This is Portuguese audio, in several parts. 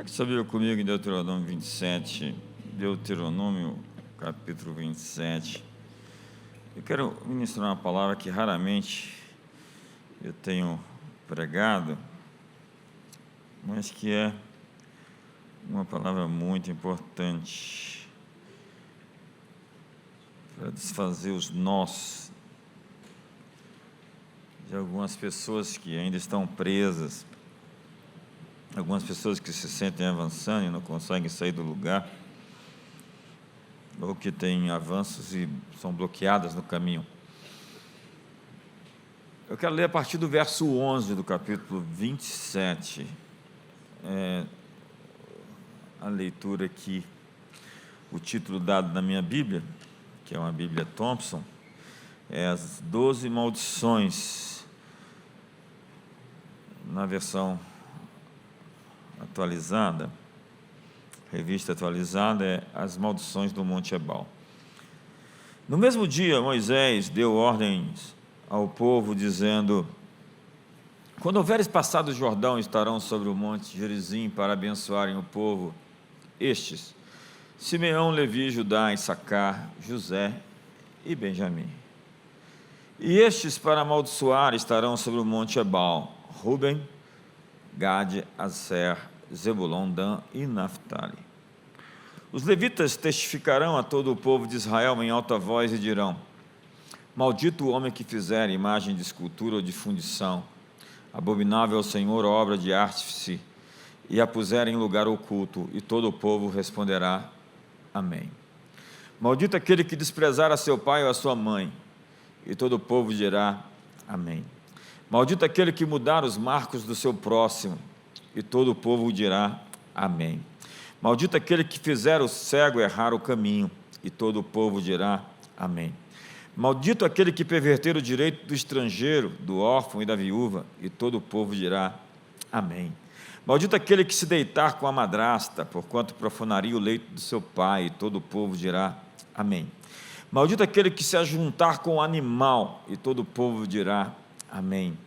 Que você viu comigo em Deuteronômio 27, Deuteronômio capítulo 27. Eu quero ministrar uma palavra que raramente eu tenho pregado, mas que é uma palavra muito importante para desfazer os nós de algumas pessoas que ainda estão presas, algumas pessoas que se sentem avançando e não conseguem sair do lugar, ou que têm avanços e são bloqueadas no caminho. Eu quero ler a partir do verso 11 do capítulo 27, a leitura aqui, o título dado na minha Bíblia, que é uma Bíblia Thompson, é as 12 maldições, na versão atualizada, revista atualizada, é as maldições do Monte Ebal. No mesmo dia, Moisés deu ordens ao povo, dizendo: quando houveres passado o Jordão, estarão sobre o monte Gerizim para abençoarem o povo, estes: Simeão, Levi, Judá, Issacar, José e Benjamim. E estes, para amaldiçoar, estarão sobre o monte Ebal: Ruben, Gade, Aser, Zebulon, Dan e Naftali. Os levitas testificarão a todo o povo de Israel em alta voz e dirão: maldito o homem que fizer imagem de escultura ou de fundição, abominável ao Senhor obra de artífice, e a puser em lugar oculto, e todo o povo responderá: amém. Maldito aquele que desprezar a seu pai ou a sua mãe, e todo o povo dirá: amém. Maldito aquele que mudar os marcos do seu próximo, e todo o povo dirá: amém. Maldito aquele que fizer o cego errar o caminho, e todo o povo dirá: amém. Maldito aquele que perverter o direito do estrangeiro, do órfão e da viúva, e todo o povo dirá: amém. Maldito aquele que se deitar com a madrasta, porquanto profanaria o leito do seu pai, e todo o povo dirá: amém. Maldito aquele que se ajuntar com o animal, e todo o povo dirá: amém.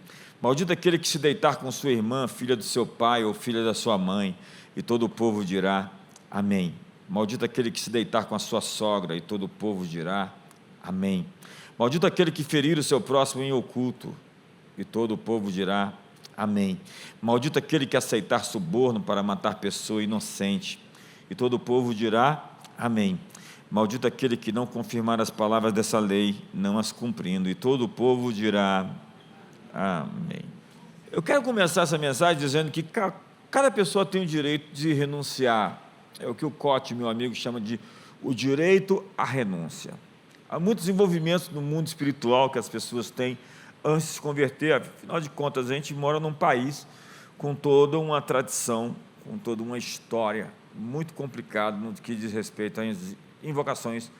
Maldito aquele que se deitar com sua irmã, filha do seu pai ou filha da sua mãe, e todo o povo dirá: amém. Maldito aquele que se deitar com a sua sogra, e todo o povo dirá: amém. Maldito aquele que ferir o seu próximo em oculto, e todo o povo dirá: amém. Maldito aquele que aceitar suborno para matar pessoa inocente, e todo o povo dirá: amém. Maldito aquele que não confirmar as palavras dessa lei, não as cumprindo, e todo o povo dirá: amém. Eu quero começar essa mensagem dizendo que cada pessoa tem o direito de renunciar. É o que o Cote, meu amigo, chama de o direito à renúncia. Há muitos envolvimentos no mundo espiritual que as pessoas têm antes de se converter. Afinal de contas, a gente mora num país com toda uma tradição, com toda uma história muito complicada no que diz respeito às invocações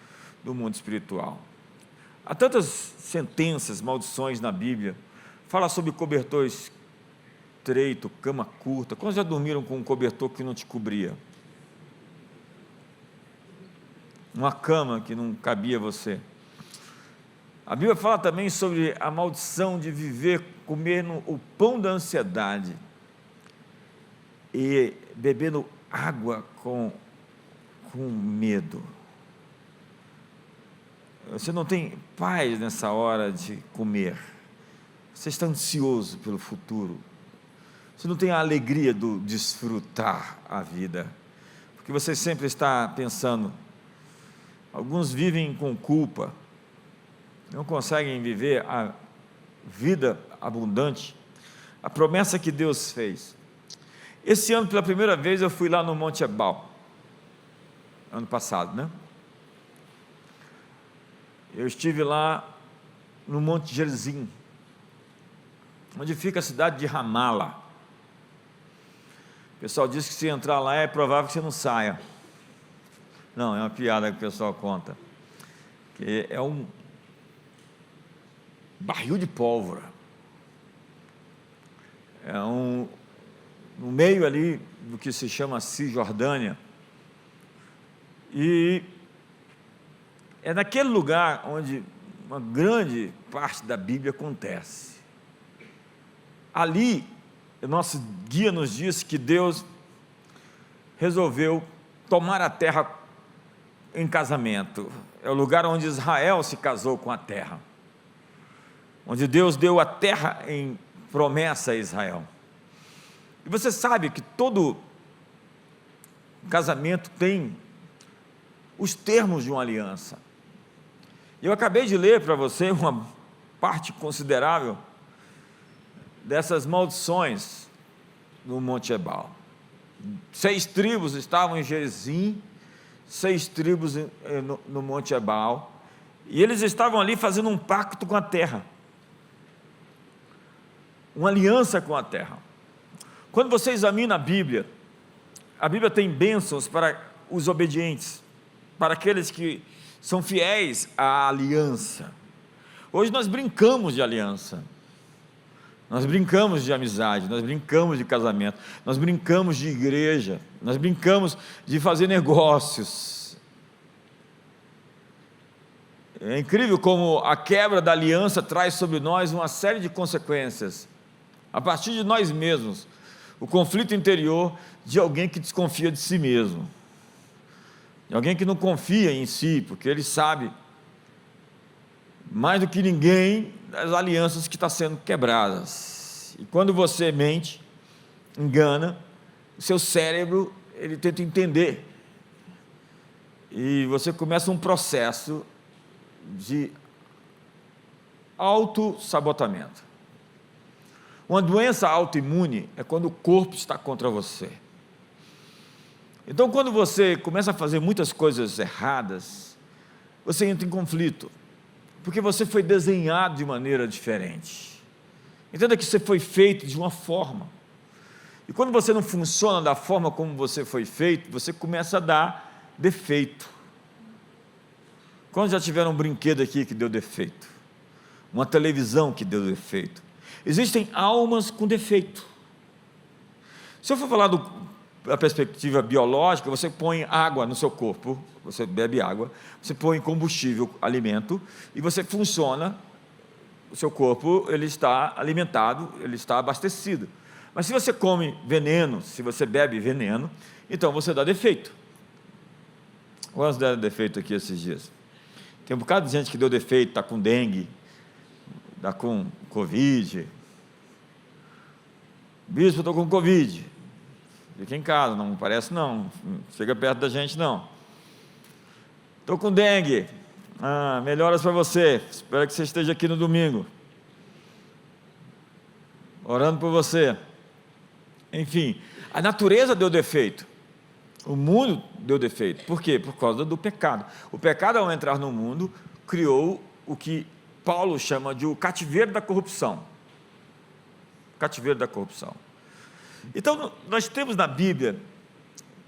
do mundo espiritual. Há tantas sentenças, maldições na Bíblia. Fala sobre cobertor estreito, cama curta. Quantos já dormiram com um cobertor que não te cobria? Uma cama que não cabia você. A Bíblia fala também sobre a maldição de viver comendo o pão da ansiedade e bebendo água com medo. Você não tem paz nessa hora de comer. Você está ansioso pelo futuro. Você não tem a alegria do desfrutar a vida, porque você sempre está pensando. Alguns vivem com culpa, não conseguem viver a vida abundante, a promessa que Deus fez. Esse ano, pela primeira vez, eu fui lá no Monte Ebal, ano passado, né? Eu estive lá no Monte Gerizim, onde fica a cidade de Ramala. O pessoal diz que se entrar lá é provável que você não saia. Não, é uma piada que o pessoal conta, que é um barril de pólvora, no meio ali do que se chama Cisjordânia, e é naquele lugar onde uma grande parte da Bíblia acontece. Ali, o nosso guia nos diz que Deus resolveu tomar a terra em casamento. É o lugar onde Israel se casou com a terra, onde Deus deu a terra em promessa a Israel. E você sabe que todo casamento tem os termos de uma aliança. Eu acabei de ler para você uma parte considerável dessas maldições no Monte Ebal. 6 tribos estavam em Gerizim, 6 tribos no Monte Ebal, e eles estavam ali fazendo um pacto com a terra, uma aliança com a terra. Quando você examina a Bíblia tem bênçãos para os obedientes, para aqueles que são fiéis à aliança. Hoje nós brincamos de aliança, nós brincamos de amizade, nós brincamos de casamento, nós brincamos de igreja, nós brincamos de fazer negócios. É incrível como a quebra da aliança traz sobre nós uma série de consequências, a partir de nós mesmos, o conflito interior de alguém que desconfia de si mesmo, de alguém que não confia em si, porque ele sabe mais do que ninguém das alianças que estão sendo quebradas. E quando você mente, engana, o seu cérebro, ele tenta entender, e você começa um processo de autossabotamento. Uma doença autoimune é quando o corpo está contra você. Então, quando você começa a fazer muitas coisas erradas, você entra em conflito, porque você foi desenhado de maneira diferente. Entenda que você foi feito de uma forma, e quando você não funciona da forma como você foi feito, você começa a dar defeito. Quando já tiveram um brinquedo aqui que deu defeito? Uma televisão que deu defeito? Existem almas com defeito. Se eu for falar da perspectiva biológica, você põe água no seu corpo, você bebe água, você põe combustível, alimento, e você funciona, o seu corpo ele está alimentado, ele está abastecido. Mas se você come veneno, se você bebe veneno, então você dá defeito. Quantos deram defeito aqui esses dias? Tem um bocado de gente que deu defeito, está com dengue, está com Covid. Bispo, estou com Covid. Fica em casa, não parece não, chega perto da gente não. Estou com dengue. Melhoras para você, espero que você esteja aqui no domingo, orando por você. Enfim, a natureza deu defeito, o mundo deu defeito. Por quê? Por causa do pecado. O pecado, ao entrar no mundo, criou o que Paulo chama de o cativeiro da corrupção. Cativeiro da corrupção. Então, nós temos na Bíblia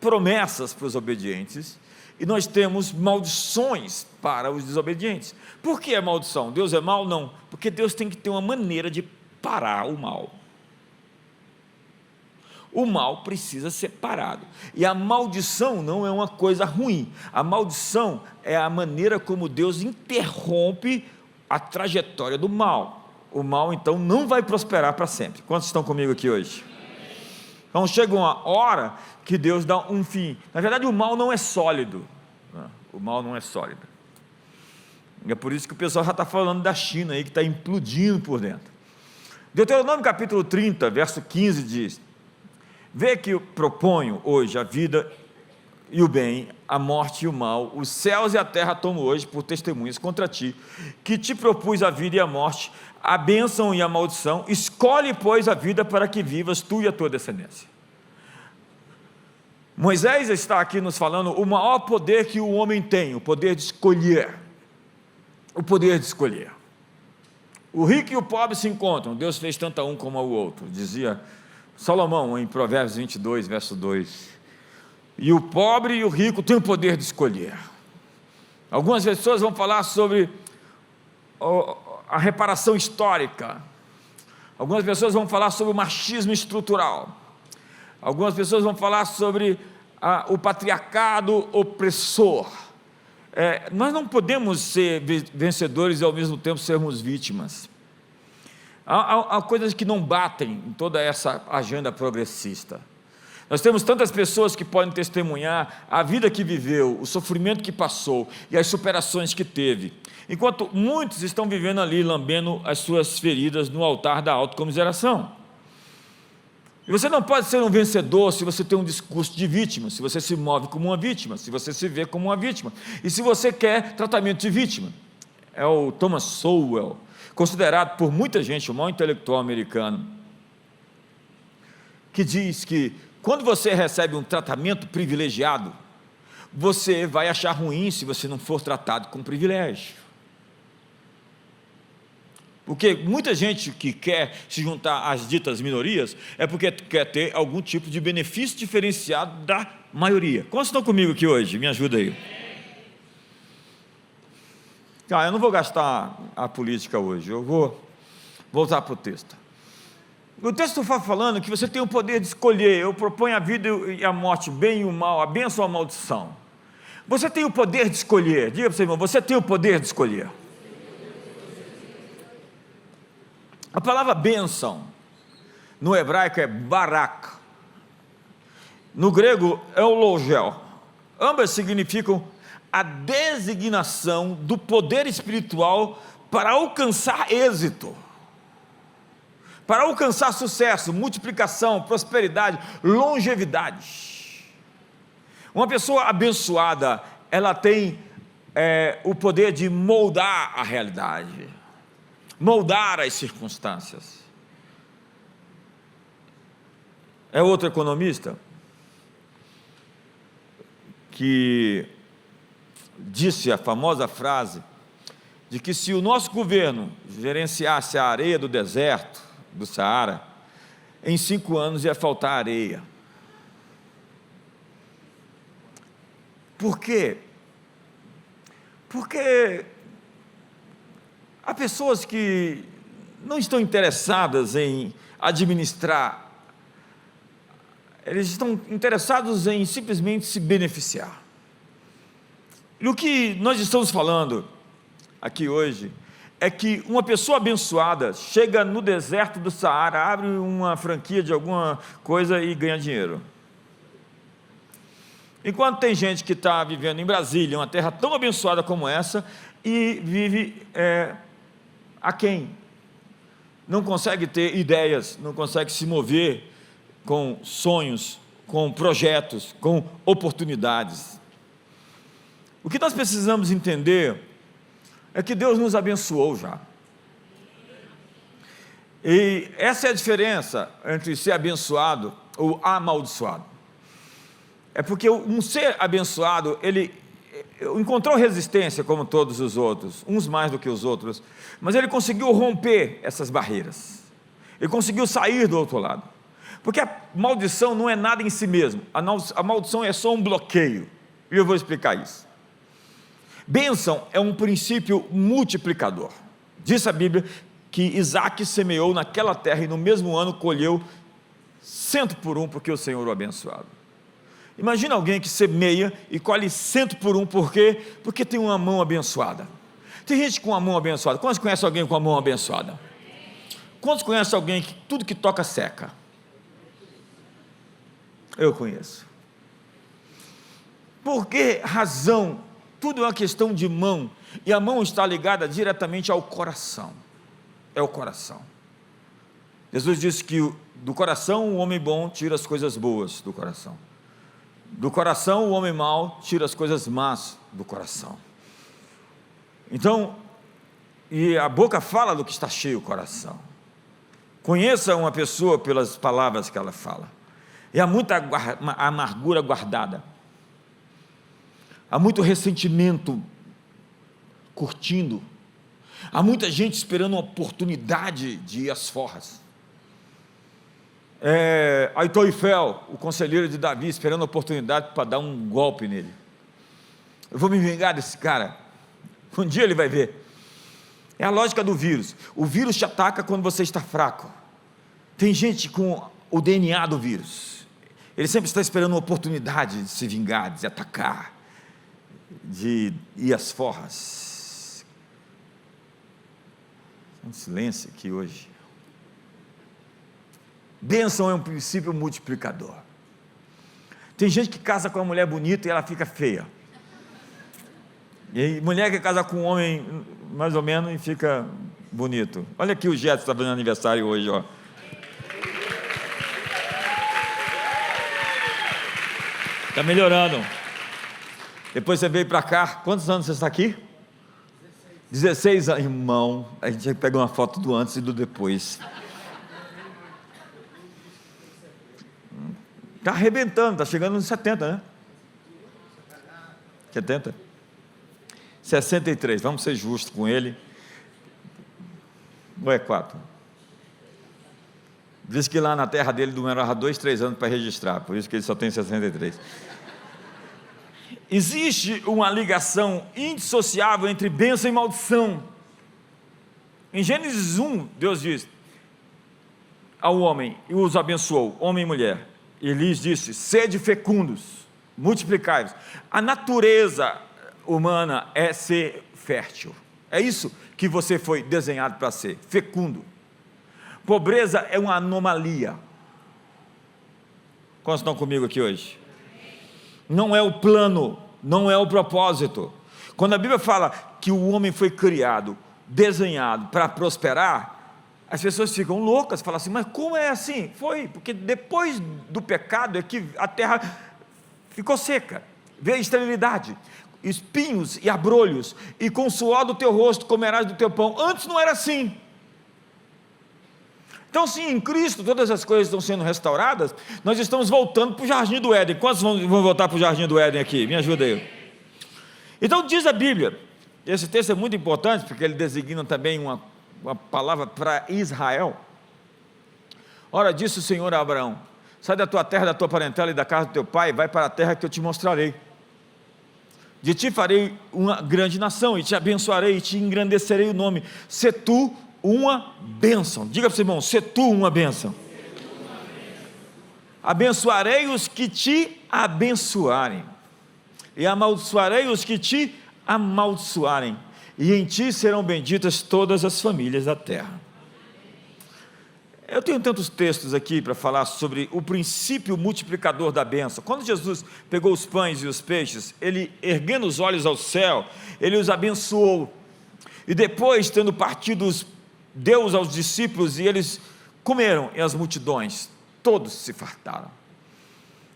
promessas para os obedientes, e nós temos maldições para os desobedientes. Por que é maldição? Deus é mau? Não, porque Deus tem que ter uma maneira de parar o mal. O mal precisa ser parado, e a maldição não é uma coisa ruim. A maldição é a maneira como Deus interrompe a trajetória do mal. O mal então não vai prosperar para sempre. Quantos estão comigo aqui hoje? Então chega uma hora que Deus dá um fim. Na verdade, o mal não é sólido. O mal não é sólido. É por isso que o pessoal já está falando da China aí, que está implodindo por dentro. Deuteronômio capítulo 30, verso 15 diz: vê que eu proponho hoje a vida e o bem, a morte e o mal, os céus e a terra tomo hoje por testemunhas contra ti, que te propus a vida e a morte, a bênção e a maldição. Escolhe, pois, a vida para que vivas tu e a tua descendência. Moisés está aqui nos falando o maior poder que o homem tem, o poder de escolher. O poder de escolher. O rico e o pobre se encontram, Deus fez tanto a um como ao outro, dizia Salomão em Provérbios 22, verso 2. E o pobre e o rico têm o poder de escolher. Algumas pessoas vão falar sobre a reparação histórica. Algumas pessoas vão falar sobre o machismo estrutural. Algumas pessoas vão falar sobre o patriarcado opressor. Nós não podemos ser vencedores e ao mesmo tempo sermos vítimas. Há coisas que não batem em toda essa agenda progressista. Nós temos tantas pessoas que podem testemunhar a vida que viveu, o sofrimento que passou e as superações que teve, enquanto muitos estão vivendo ali, lambendo as suas feridas no altar da autocomiseração. E você não pode ser um vencedor se você tem um discurso de vítima, se você se move como uma vítima, se você se vê como uma vítima, e se você quer tratamento de vítima. É o Thomas Sowell, considerado por muita gente o maior intelectual americano, que diz que quando você recebe um tratamento privilegiado, você vai achar ruim se você não for tratado com privilégio. Porque muita gente que quer se juntar às ditas minorias é porque quer ter algum tipo de benefício diferenciado da maioria. Quantos estão comigo aqui hoje? Me ajuda aí. Eu não vou gastar a política hoje, eu vou voltar para o texto. O texto está falando que você tem o poder de escolher. Eu proponho a vida e a morte, o bem e o mal, a bênção ou a maldição. Você tem o poder de escolher. Diga para o seu irmão, você tem o poder de escolher. A palavra bênção, no hebraico é barak, no grego é o logel. Ambas significam a designação do poder espiritual para alcançar êxito, para alcançar sucesso, multiplicação, prosperidade, longevidade. Uma pessoa abençoada, ela tem o poder de moldar a realidade, moldar as circunstâncias. É outro economista que disse a famosa frase de que se o nosso governo gerenciasse a areia do deserto, do Saara, em 5 anos ia faltar areia. Por quê? Porque há pessoas que não estão interessadas em administrar, eles estão interessados em simplesmente se beneficiar. E o que nós estamos falando aqui hoje é que uma pessoa abençoada chega no deserto do Saara, abre uma franquia de alguma coisa e ganha dinheiro. Enquanto tem gente que está vivendo em Brasília, uma terra tão abençoada como essa, e vive aquém, não consegue ter ideias, não consegue se mover com sonhos, com projetos, com oportunidades. O que nós precisamos entender é que Deus nos abençoou já. E essa é a diferença entre ser abençoado ou amaldiçoado. É porque um ser abençoado, ele encontrou resistência como todos os outros, uns mais do que os outros, mas ele conseguiu romper essas barreiras. Ele conseguiu sair do outro lado. Porque a maldição não é nada em si mesmo. A maldição é só um bloqueio. E eu vou explicar isso. Bênção é um princípio multiplicador. Diz a Bíblia que Isaac semeou naquela terra e no mesmo ano colheu 100 por 1, porque o Senhor o abençoado. Imagina alguém que semeia e colhe 100 por 1, por quê? Porque tem uma mão abençoada. Tem gente com a mão abençoada. Quantos conhecem alguém com a mão abençoada? Quantos conhecem alguém que tudo que toca seca? Eu conheço. Por que razão? Tudo é uma questão de mão, e a mão está ligada diretamente ao coração. É o coração. Jesus disse que do coração o homem bom tira as coisas boas do coração. Do coração o homem mau tira as coisas más do coração. Então, e a boca fala do que está cheio o coração. Conheça uma pessoa pelas palavras que ela fala. E há muita amargura guardada. Há muito ressentimento curtindo. Há muita gente esperando uma oportunidade de ir às forras. Aitoifel, o conselheiro de Davi, esperando a oportunidade para dar um golpe nele. Eu vou me vingar desse cara. Um dia ele vai ver. É a lógica do vírus. O vírus te ataca quando você está fraco. Tem gente com o DNA do vírus. Ele sempre está esperando uma oportunidade de se vingar, de se atacar, de ir às forras. Um silêncio aqui hoje. Bênção é um princípio multiplicador. Tem gente que casa com uma mulher bonita e ela fica feia. E mulher que casa com um homem mais ou menos e fica bonito. Olha aqui, o Getson está fazendo aniversário hoje, ó. Está melhorando. Depois você veio para cá. Quantos anos você está aqui? 16 anos. Irmão, a gente vai pegar uma foto do antes e do depois. Está arrebentando, está chegando nos 70, né? 70? 63, vamos ser justos com ele. Ou é 4? Diz que lá na terra dele demorava 2, 3 anos para registrar, por isso que ele só tem 63. Existe uma ligação indissociável entre bênção e maldição. Em Gênesis 1, Deus diz ao homem, e os abençoou, homem e mulher, e lhes disse: sede fecundos, multiplicai-vos. A natureza humana é ser fértil, é isso que você foi desenhado para ser, fecundo. Pobreza é uma anomalia. Quantos estão comigo aqui hoje? Não é o plano, não é o propósito. Quando a Bíblia fala que o homem foi criado, desenhado para prosperar, as pessoas ficam loucas, falam assim: mas como é assim? Foi, porque depois do pecado é que a terra ficou seca, veio a esterilidade, espinhos e abrolhos, e com o suor do teu rosto comerás do teu pão. Antes não era assim. Então, sim, em Cristo todas as coisas estão sendo restauradas, nós estamos voltando para o Jardim do Éden. Quantos vão voltar para o Jardim do Éden aqui? Me ajuda aí. Então diz a Bíblia, esse texto é muito importante, porque ele designa também uma palavra para Israel. Ora, disse o Senhor a Abraão: sai da tua terra, da tua parentela e da casa do teu pai, vai para a terra que eu te mostrarei. De ti farei uma grande nação, e te abençoarei, e te engrandecerei o nome. Se tu uma bênção. Diga para o seu irmão: se tu uma bênção. Abençoarei os que te abençoarem, e amaldiçoarei os que te amaldiçoarem, e em ti serão benditas todas as famílias da terra. Eu tenho tantos textos aqui para falar sobre o princípio multiplicador da bênção. Quando Jesus pegou os pães e os peixes, ele, erguendo os olhos ao céu, ele os abençoou, e depois, tendo partido, deu aos discípulos, e eles comeram, e as multidões todos se fartaram.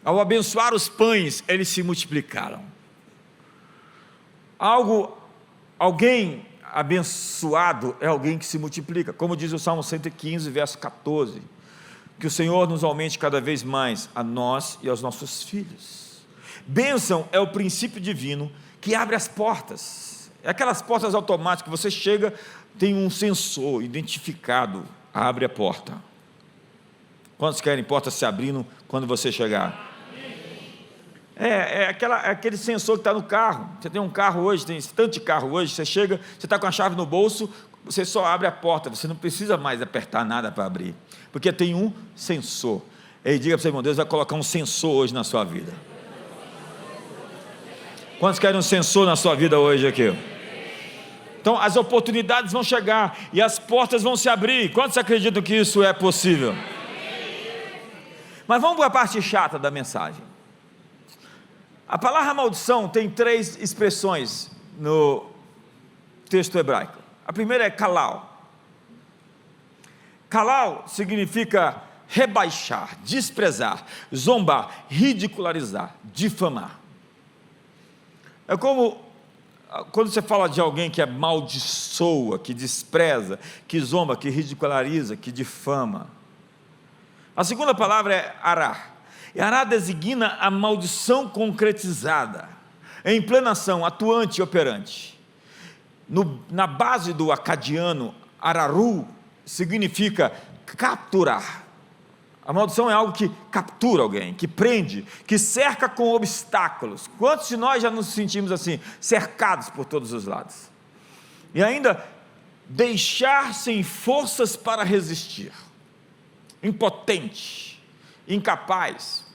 Ao abençoar os pães, eles se multiplicaram. Alguém abençoado é alguém que se multiplica, como diz o Salmo 115, verso 14, que o Senhor nos aumente cada vez mais, a nós e aos nossos filhos. Bênção é o princípio divino que abre as portas, é aquelas portas automáticas, você chega, tem um sensor identificado, abre a porta. Quantos querem porta se abrindo quando você chegar? Aquele sensor que está no carro. Você tem um carro hoje, tem tanto de carro hoje, você chega, você está com a chave no bolso, você só abre a porta, você não precisa mais apertar nada para abrir, porque tem um sensor. E diga para o seu irmão: Deus vai colocar um sensor hoje na sua vida. Quantos querem um sensor na sua vida hoje aqui? Então as oportunidades vão chegar e as portas vão se abrir. Quantos acreditam que isso é possível? Mas vamos para a parte chata da mensagem. A palavra maldição tem 3 expressões no texto hebraico. A primeira é kalal. Kalal significa rebaixar, desprezar, zombar, ridicularizar, difamar. É como quando você fala de alguém que amaldiçoa, que despreza, que zomba, que ridiculariza, que difama. A segunda palavra é ará. E ará designa a maldição concretizada, em plena ação, atuante e operante. Na base do acadiano, araru significa capturar. A maldição é algo que captura alguém, que prende, que cerca com obstáculos. Quantos de nós já nos sentimos assim, cercados por todos os lados? E ainda, deixar sem forças para resistir, impotente, incapaz.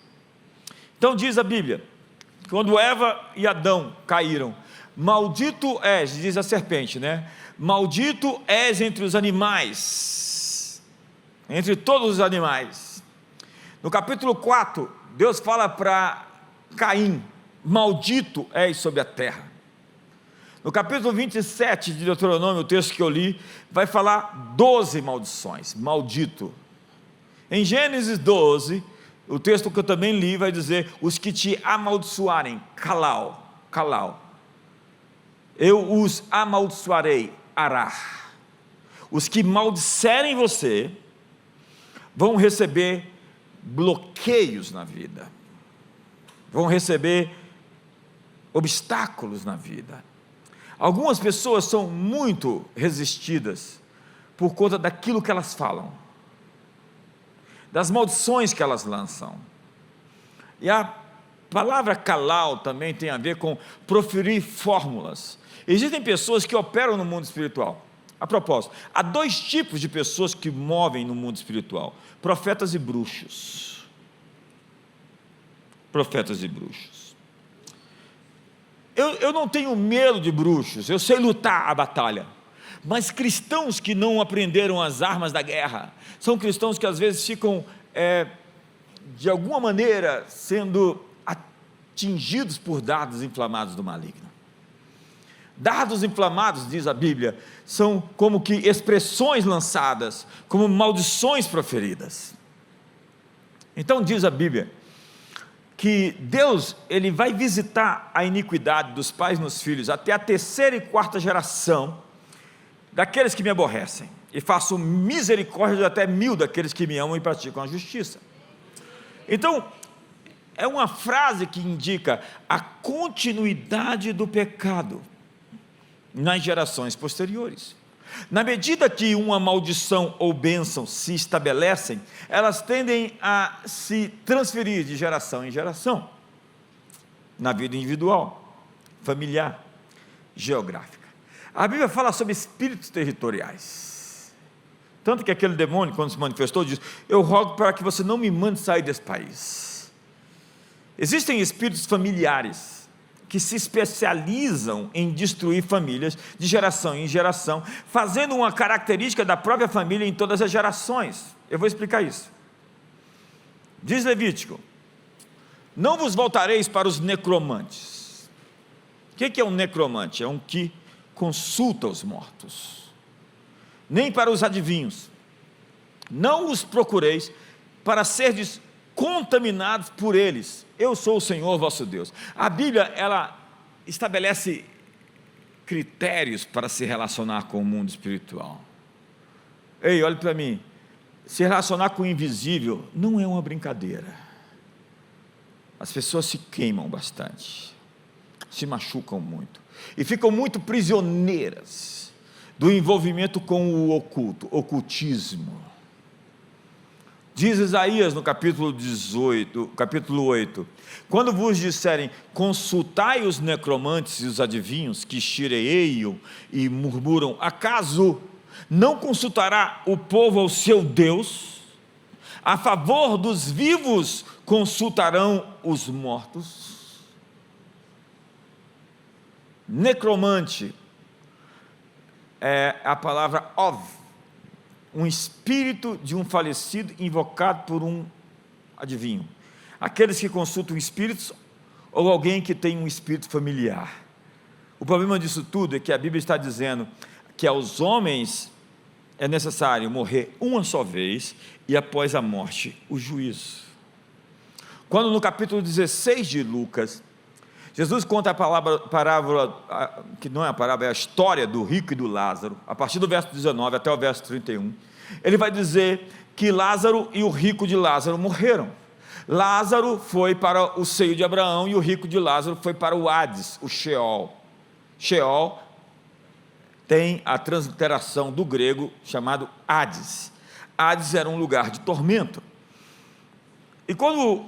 Então diz a Bíblia, quando Eva e Adão caíram, maldito és, diz a serpente, né? Maldito és entre os animais, entre todos os animais. No capítulo 4, Deus fala para Caim, maldito és sobre a terra. No capítulo 27 de Deuteronômio, o texto que eu li, vai falar 12 maldições, maldito. Em Gênesis 12, o texto que eu também li vai dizer, os que te amaldiçoarem, calau, eu os amaldiçoarei, ará. Os que maldisserem você, vão receber bloqueios na vida, vão receber obstáculos na vida. Algumas pessoas são muito resistidas por conta daquilo que elas falam, das maldições que elas lançam. E a palavra calau também tem a ver com proferir fórmulas. Existem pessoas que operam no mundo espiritual. A propósito, há 2 tipos de pessoas que movem no mundo espiritual: profetas e bruxos. Profetas e bruxos. Eu não tenho medo de bruxos, eu sei lutar a batalha, mas cristãos que não aprenderam as armas da guerra, são cristãos que às vezes ficam, de alguma maneira, sendo atingidos por dardos inflamados do maligno. Dardos inflamados, diz a Bíblia, são como que expressões lançadas, como maldições proferidas. Então diz a Bíblia, que Deus, Ele vai visitar a iniquidade dos pais nos filhos, até a 3ª e 4ª geração, daqueles que me aborrecem, e faço misericórdia até 1000 daqueles que me amam e praticam a justiça. Então, é uma frase que indica a continuidade do pecado, nas gerações posteriores. Na medida que uma maldição ou bênção se estabelecem, elas tendem a se transferir de geração em geração, na vida individual, familiar, geográfica. A Bíblia fala sobre espíritos territoriais, tanto que aquele demônio, quando se manifestou, diz, eu rogo para que você não me mande sair desse país. Existem espíritos familiares, que se especializam em destruir famílias de geração em geração, fazendo uma característica da própria família em todas as gerações. Eu vou explicar isso. Diz Levítico, não vos voltareis para os necromantes. O que é um necromante? É um que consulta os mortos. Nem para os adivinhos. Não os procureis para serdes contaminados por eles. Eu sou o Senhor vosso Deus. A Bíblia, ela estabelece critérios para se relacionar com o mundo espiritual. Ei, olhe para mim, se relacionar com o invisível não é uma brincadeira. As pessoas se queimam bastante, se machucam muito, e ficam muito prisioneiras do envolvimento com o oculto, ocultismo. Diz Isaías no capítulo 18, capítulo 8, quando vos disserem, consultai os necromantes e os adivinhos, que xireiam e murmuram, acaso não consultará o povo ao seu Deus? A favor dos vivos consultarão os mortos? Necromante é a palavra ov, um espírito de um falecido invocado por um adivinho. Aqueles que consultam espíritos ou alguém que tem um espírito familiar. O problema disso tudo é que a Bíblia está dizendo que aos homens é necessário morrer uma só vez e após a morte o juízo. Quando no capítulo 16 de Lucas, Jesus conta a parábola, que não é a parábola, é a história do rico e do Lázaro, a partir do verso 19 até o verso 31, ele vai dizer que Lázaro e o rico de Lázaro morreram. Lázaro foi para o seio de Abraão e o rico de Lázaro foi para o Hades, o Sheol. Sheol tem a transliteração do grego chamado Hades. Hades era um lugar de tormento. E quando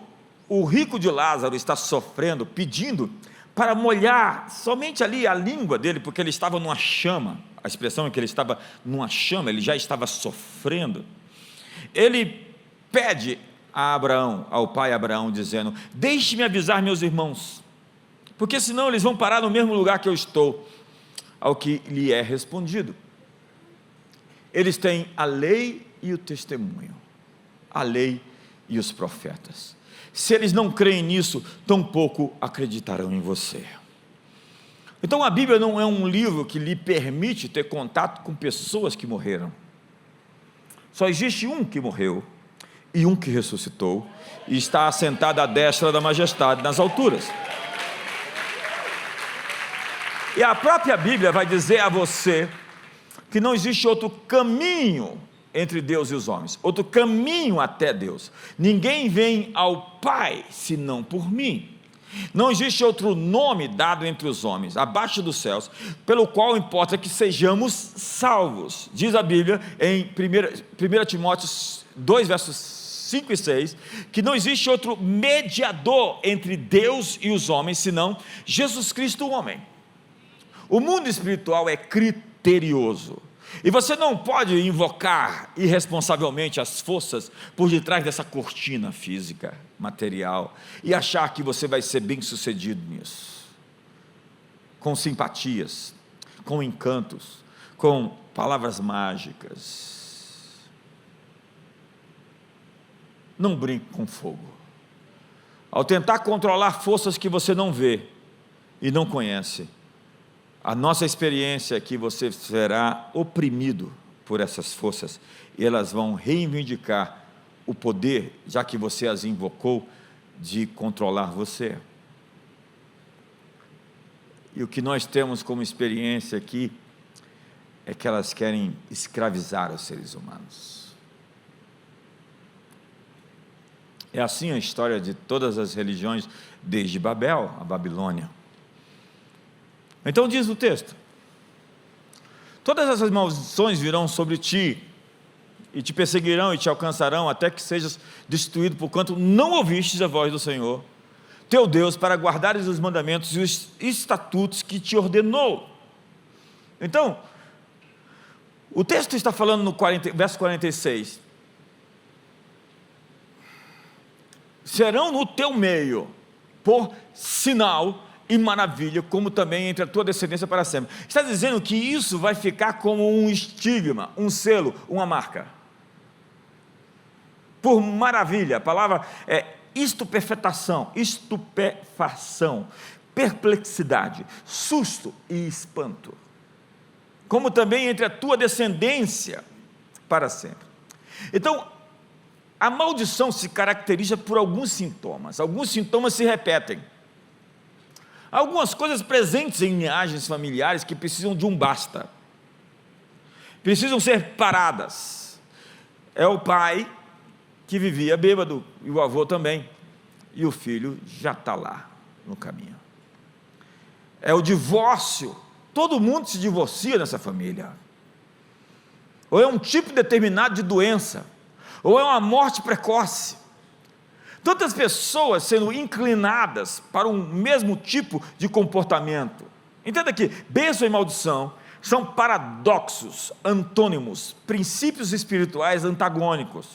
o rico de Lázaro está sofrendo, pedindo para molhar somente ali a língua dele, porque ele estava numa chama, a expressão é que ele estava numa chama, ele já estava sofrendo, ele pede a Abraão, ao pai Abraão, dizendo, deixe-me avisar meus irmãos, porque senão eles vão parar no mesmo lugar que eu estou. Ao que lhe é respondido, eles têm a lei e o testemunho, a lei e os profetas. Se eles não creem nisso, tampouco acreditarão em você. Então a Bíblia não é um livro que lhe permite ter contato com pessoas que morreram. Só existe um que morreu e um que ressuscitou e está assentado à destra da majestade nas alturas. E a própria Bíblia vai dizer a você que não existe outro caminho entre Deus e os homens, outro caminho até Deus. Ninguém vem ao Pai senão por mim. Não existe outro nome dado entre os homens, abaixo dos céus, pelo qual importa que sejamos salvos. Diz a Bíblia em 1 Timóteo 2, versos 5 e 6, que não existe outro mediador entre Deus e os homens, senão Jesus Cristo, o homem. O mundo espiritual é criterioso, e você não pode invocar irresponsavelmente as forças por detrás dessa cortina física, material, e achar que você vai ser bem sucedido nisso, com simpatias, com encantos, com palavras mágicas. Não brinque com fogo. Ao tentar controlar forças que você não vê e não conhece, a nossa experiência é que você será oprimido por essas forças, e elas vão reivindicar o poder, já que você as invocou, de controlar você. E o que nós temos como experiência aqui, é que elas querem escravizar os seres humanos. É assim a história de todas as religiões, desde Babel, a Babilônia. Então diz o texto: todas essas maldições virão sobre ti, e te perseguirão e te alcançarão, até que sejas destruído, porquanto não ouvistes a voz do Senhor, teu Deus, para guardares os mandamentos e os estatutos que te ordenou. Então, o texto está falando no verso 46, serão no teu meio, por sinal e maravilha, como também entre a tua descendência para sempre. Está dizendo que isso vai ficar como um estigma, um selo, uma marca. Por maravilha, a palavra é estupefação, perplexidade, susto e espanto. Como também entre a tua descendência para sempre. Então, a maldição se caracteriza por alguns sintomas se repetem. Algumas coisas presentes em linhagens familiares que precisam de um basta, precisam ser paradas. É o pai que vivia bêbado, e o avô também, e o filho já está lá no caminho. É o divórcio, todo mundo se divorcia nessa família. Ou é um tipo determinado de doença, ou é uma morte precoce. Tantas pessoas sendo inclinadas para um mesmo tipo de comportamento. Entenda que bênção e maldição são paradoxos, antônimos, princípios espirituais antagônicos.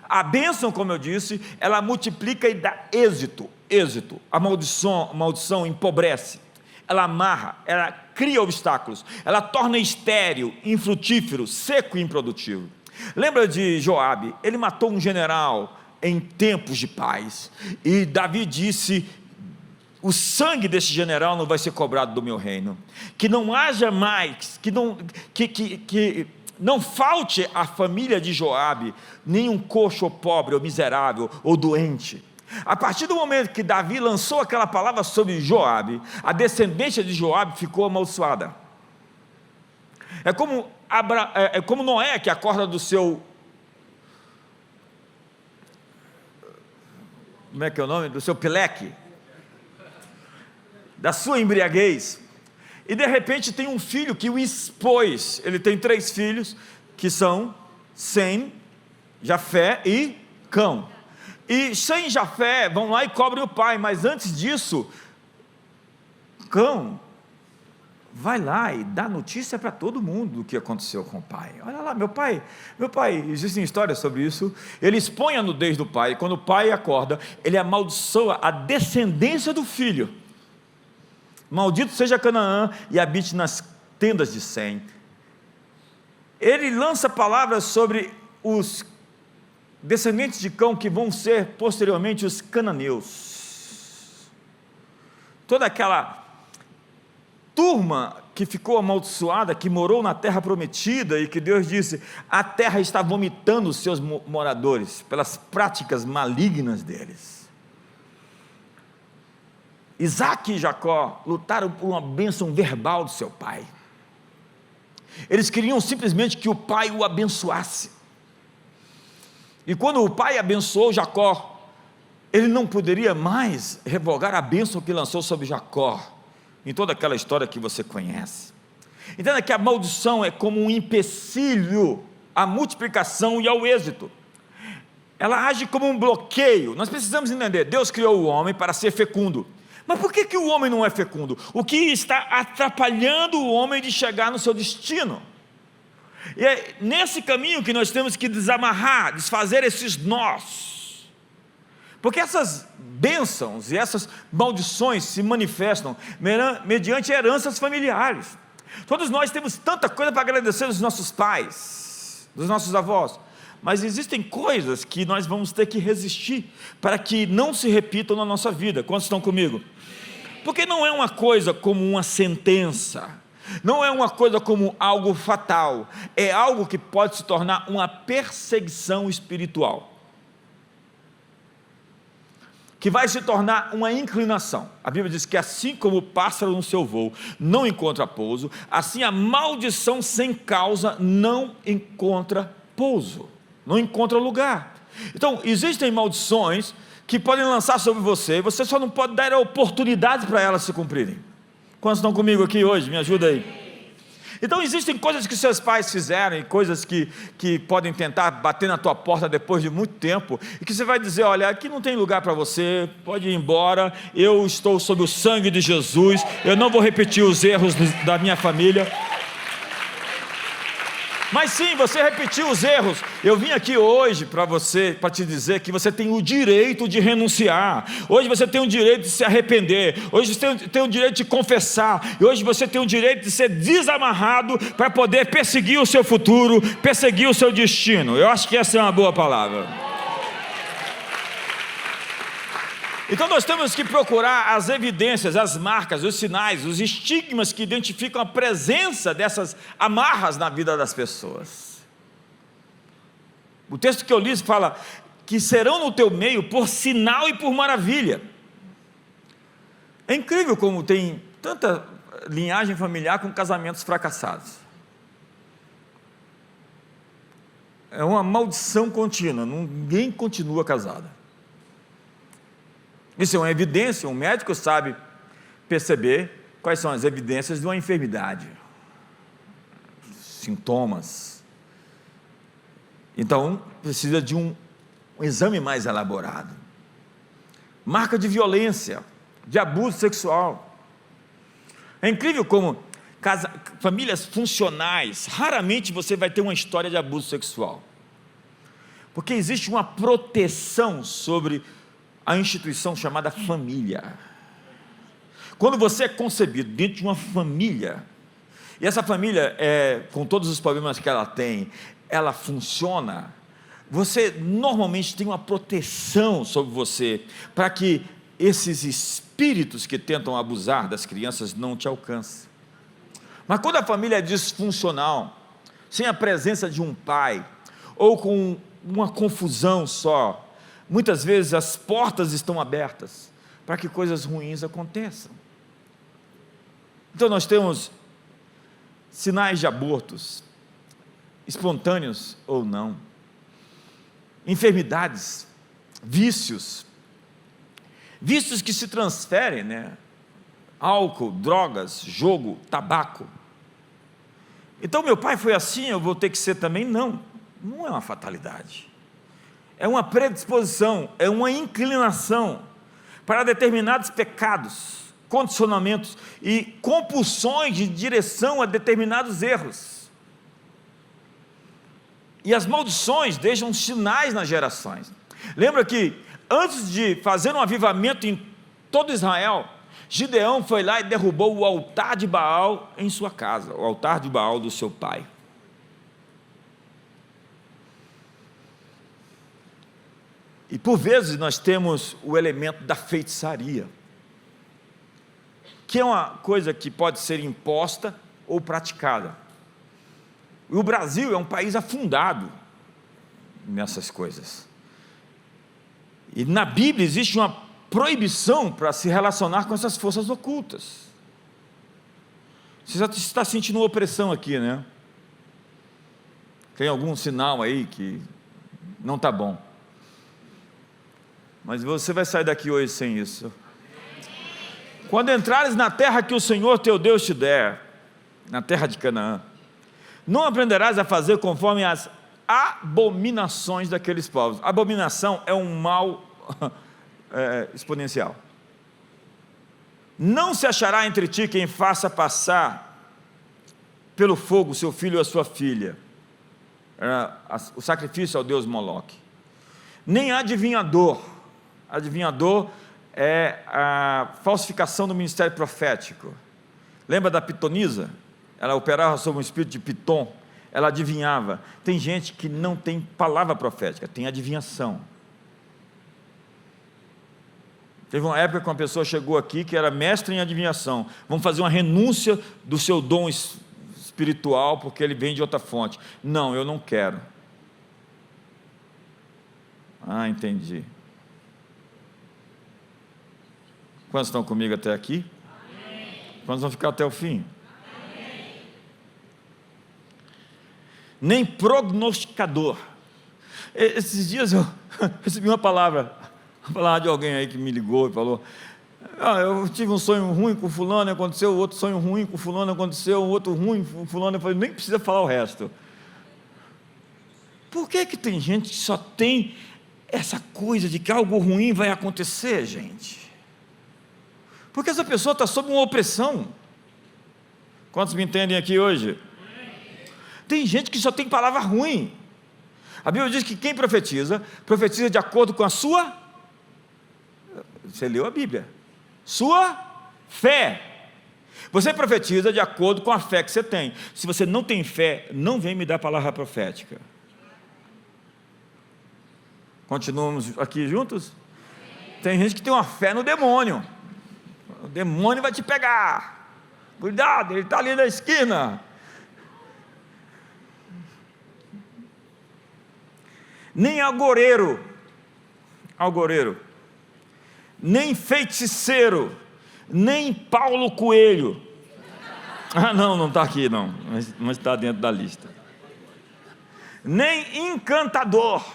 A bênção, como eu disse, ela multiplica e dá êxito. A maldição empobrece, ela amarra, ela cria obstáculos, ela torna estéril, infrutífero, seco e improdutivo. Lembra de Joabe? Ele matou um general em tempos de paz, e Davi disse: o sangue desse general não vai ser cobrado do meu reino, que não haja mais, que não falte à família de Joabe nenhum coxo ou pobre, ou miserável, ou doente. A partir do momento que Davi lançou aquela palavra sobre Joabe, a descendência de Joabe ficou amaldiçoada. É como Noé, que acorda do seu, como é que é o nome? Do seu pileque, da sua embriaguez, e de repente tem um filho que o expôs. Ele tem 3 filhos, que são Sem, Jafé e Cão. E Sem e Jafé vão lá e cobrem o pai, mas antes disso, Cão vai lá e dá notícia para todo mundo do que aconteceu com o pai. Olha lá, meu pai, existem histórias sobre isso. Ele expõe a nudez do pai, e quando o pai acorda, ele amaldiçoa a descendência do filho. Maldito seja Canaã e habite nas tendas de Sem. Ele lança palavras sobre os descendentes de Cão, que vão ser posteriormente os cananeus. Toda aquela turma que ficou amaldiçoada, que morou na terra prometida, e que Deus disse, a terra está vomitando os seus moradores, pelas práticas malignas deles. Isaac e Jacó lutaram por uma bênção verbal do seu pai. Eles queriam simplesmente que o pai o abençoasse. E quando o pai abençoou Jacó, ele não poderia mais revogar a bênção que lançou sobre Jacó, em toda aquela história que você conhece. Entenda que a maldição é como um empecilho à multiplicação e ao êxito. Ela age como um bloqueio. Nós precisamos entender, Deus criou o homem para ser fecundo. Mas por que o homem não é fecundo? O que está atrapalhando o homem de chegar no seu destino? E é nesse caminho que nós temos que desamarrar, desfazer esses nós. Porque essas bênçãos e essas maldições se manifestam mediante heranças familiares. Todos nós temos tanta coisa para agradecer dos nossos pais, dos nossos avós, mas existem coisas que nós vamos ter que resistir para que não se repitam na nossa vida. Quantos estão comigo? Porque não é uma coisa como uma sentença, não é uma coisa como algo fatal, é algo que pode se tornar uma perseguição espiritual, que vai se tornar uma inclinação. A Bíblia diz que assim como o pássaro no seu voo não encontra pouso, assim a maldição sem causa não encontra pouso, não encontra lugar. Então existem maldições que podem lançar sobre você, você só não pode dar a oportunidade para elas se cumprirem. Quantos estão comigo aqui hoje? Me ajuda aí. Então existem coisas que seus pais fizeram, e coisas que podem tentar bater na tua porta depois de muito tempo, e que você vai dizer, olha, aqui não tem lugar para você, pode ir embora, eu estou sob o sangue de Jesus, eu não vou repetir os erros da minha família. Mas sim, você repetiu os erros. Eu vim aqui hoje para te dizer que você tem o direito de renunciar. Hoje você tem o direito de se arrepender. Hoje você tem o direito de confessar. E hoje você tem o direito de ser desamarrado para poder perseguir o seu futuro, perseguir o seu destino. Eu acho que essa é uma boa palavra. Então nós temos que procurar as evidências, as marcas, os sinais, os estigmas que identificam a presença dessas amarras na vida das pessoas. O texto que eu li fala que serão no teu meio por sinal e por maravilha. É incrível como tem tanta linhagem familiar com casamentos fracassados. É uma maldição contínua, ninguém continua casado. Isso é uma evidência, um médico sabe perceber quais são as evidências de uma enfermidade, sintomas. Então, precisa de um exame mais elaborado. Marca de violência, de abuso sexual. É incrível como famílias funcionais, raramente você vai ter uma história de abuso sexual, porque existe uma proteção sobre a instituição chamada família. Quando você é concebido dentro de uma família, e essa família, com todos os problemas que ela tem, ela funciona, você normalmente tem uma proteção sobre você, para que esses espíritos que tentam abusar das crianças não te alcancem. Mas quando a família é disfuncional, sem a presença de um pai, ou com uma confusão só, muitas vezes as portas estão abertas para que coisas ruins aconteçam. Então nós temos sinais de abortos, espontâneos ou não, enfermidades, vícios que se transferem, né? Álcool, drogas, jogo, tabaco. Então meu pai foi assim, eu vou ter que ser também? Não é uma fatalidade. É uma predisposição, é uma inclinação para determinados pecados, condicionamentos e compulsões de direção a determinados erros. E as maldições deixam sinais nas gerações. Lembra que antes de fazer um avivamento em todo Israel, Gideão foi lá e derrubou o altar de Baal em sua casa, o altar de Baal do seu pai. E por vezes nós temos o elemento da feitiçaria, que é uma coisa que pode ser imposta ou praticada. E o Brasil é um país afundado nessas coisas. E na Bíblia existe uma proibição para se relacionar com essas forças ocultas. Você já está sentindo uma opressão aqui, né? Tem algum sinal aí que não está bom. Mas você vai sair daqui hoje sem isso. Quando entrares na terra que o Senhor teu Deus te der, na terra de Canaã, não aprenderás a fazer conforme as abominações daqueles povos. Abominação é um mal exponencial. Não se achará entre ti quem faça passar pelo fogo seu filho ou a sua filha. O sacrifício ao deus Moloque. Nem adivinhador. Adivinhador é a falsificação do ministério profético. Lembra da pitonisa? Ela operava sob um espírito de Piton. Ela adivinhava. Tem gente que não tem palavra profética, tem adivinhação. Teve uma época que uma pessoa chegou aqui que era mestre em adivinhação. Vamos fazer uma renúncia do seu dom espiritual porque ele vem de outra fonte. Não, eu não quero. Ah, entendi. Quantos estão comigo até aqui? Amém. Quantos vão ficar até o fim? Amém. Nem prognosticador. Esses dias eu recebi uma palavra de alguém aí que me ligou e falou: eu tive um sonho ruim com fulano, aconteceu outro sonho ruim com fulano, aconteceu outro ruim com fulano. Eu falei: nem precisa falar o resto. Por que tem gente que só tem essa coisa de que algo ruim vai acontecer, gente? Porque essa pessoa está sob uma opressão. Quantos me entendem aqui hoje? Tem gente que só tem palavra ruim. A Bíblia diz que quem profetiza, profetiza de acordo com a sua... Você leu a Bíblia. Sua fé. Você profetiza de acordo com a fé que você tem. Se você não tem fé, não vem me dar palavra profética. Continuamos aqui juntos? Tem gente que tem uma fé no demônio. O demônio vai te pegar. Cuidado, ele está ali na esquina. Nem algoreiro, nem feiticeiro, nem Paulo Coelho. Ah, não está aqui não, mas está dentro da lista. Nem encantador,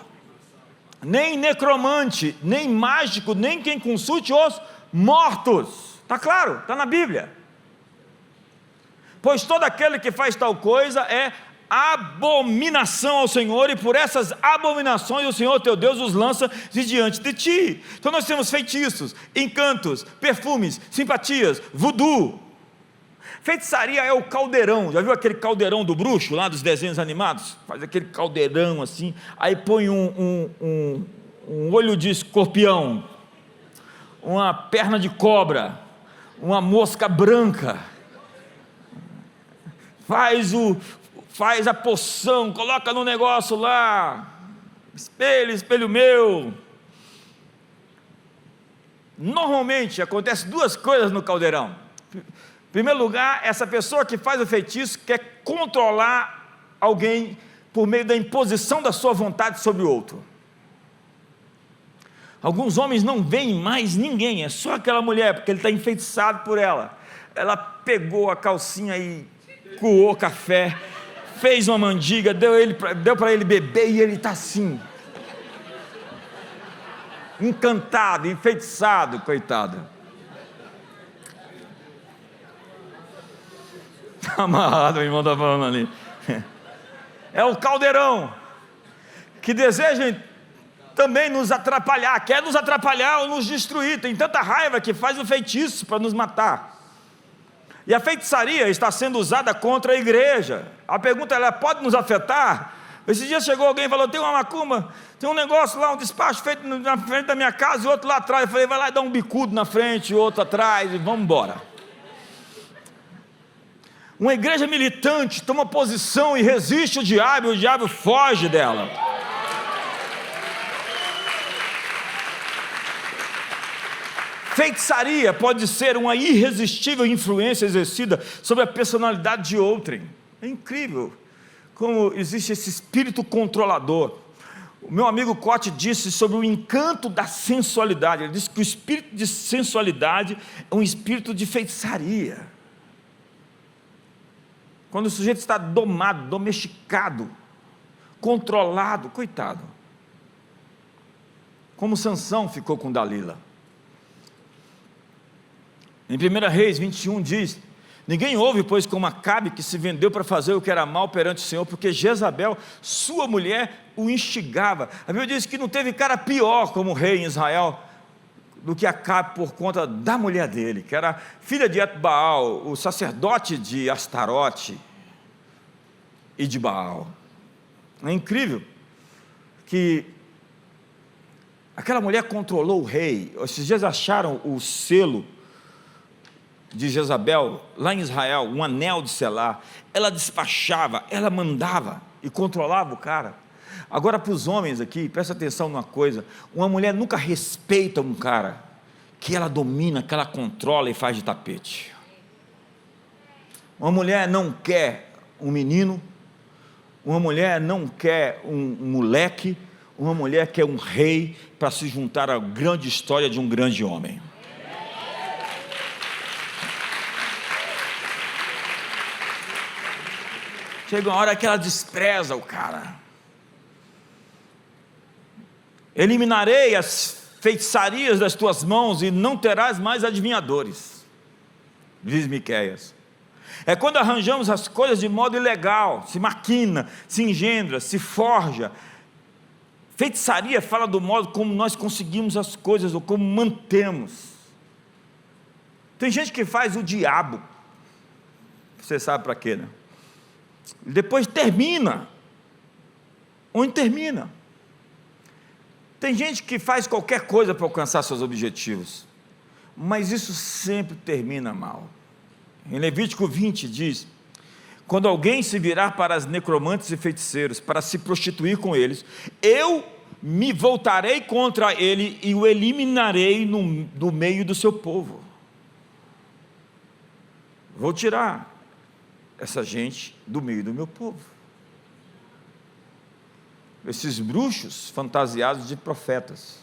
nem necromante, nem mágico, nem quem consulte os mortos. Está claro? Está na Bíblia. Pois todo aquele que faz tal coisa é abominação ao Senhor, e por essas abominações o Senhor teu Deus os lança de diante de ti. Então nós temos feitiços, encantos, perfumes, simpatias, voodoo. Feitiçaria é o caldeirão. Já viu aquele caldeirão do bruxo lá dos desenhos animados? Faz aquele caldeirão assim, aí põe um olho de escorpião, uma perna de cobra, uma mosca branca, faz a poção, coloca no negócio lá, espelho meu. Normalmente acontece duas coisas no caldeirão. Em primeiro lugar, essa pessoa que faz o feitiço quer controlar alguém por meio da imposição da sua vontade sobre o outro. Alguns homens não veem mais ninguém, é só aquela mulher, porque ele está enfeitiçado por ela. Ela pegou a calcinha e coou café, fez uma mandiga, deu para ele beber, e ele está assim, encantado, enfeitiçado, coitado. Está amarrado, o irmão está falando ali. É o caldeirão que deseja também nos atrapalhar, quer nos atrapalhar ou nos destruir. Tem tanta raiva que faz o feitiço para nos matar. E a feitiçaria está sendo usada contra a igreja. A pergunta, ela pode nos afetar? Esse dia chegou alguém e falou: tem uma macumba, tem um negócio lá, um despacho feito na frente da minha casa e outro lá atrás. Eu falei: vai lá e dá um bicudo na frente, outro atrás e vamos embora. Uma igreja militante toma posição e resiste o diabo foge dela. Feitiçaria pode ser uma irresistível influência exercida sobre a personalidade de outrem. É incrível como existe esse espírito controlador. O meu amigo Cote disse sobre o encanto da sensualidade. Ele disse que o espírito de sensualidade é um espírito de feitiçaria. Quando o sujeito está domado, domesticado, controlado, coitado. Como Sansão ficou com Dalila. Em 1 Reis 21 diz: ninguém ouve, pois, como Acabe, que se vendeu para fazer o que era mal perante o Senhor, porque Jezabel, sua mulher, o instigava. A Bíblia diz que não teve cara pior como rei em Israel do que Acabe por conta da mulher dele, que era filha de Etbaal, o sacerdote de Astarote e de Baal. É incrível que aquela mulher controlou o rei. Esses dias acharam o selo de Jezabel, lá em Israel, um anel de selar. Ela despachava, ela mandava e controlava o cara. Agora, para os homens aqui, presta atenção numa coisa: uma mulher nunca respeita um cara que ela domina, que ela controla e faz de tapete. Uma mulher não quer um menino, uma mulher não quer um moleque, uma mulher quer um rei para se juntar à grande história de um grande homem. Chega uma hora que ela despreza o cara. Eliminarei as feitiçarias das tuas mãos e não terás mais adivinhadores, diz Miqueias. É quando arranjamos as coisas de modo ilegal, se maquina, se engendra, se forja. Feitiçaria fala do modo como nós conseguimos as coisas ou como mantemos. Tem gente que faz o diabo, você sabe para quê, né? Depois termina, onde termina. Tem gente que faz qualquer coisa para alcançar seus objetivos, mas isso sempre termina mal. Em Levítico 20 diz: quando alguém se virar para as necromantes e feiticeiros, para se prostituir com eles, eu me voltarei contra ele e o eliminarei do meio do seu povo. Vou tirar essa gente do meio do meu povo. Esses bruxos fantasiados de profetas.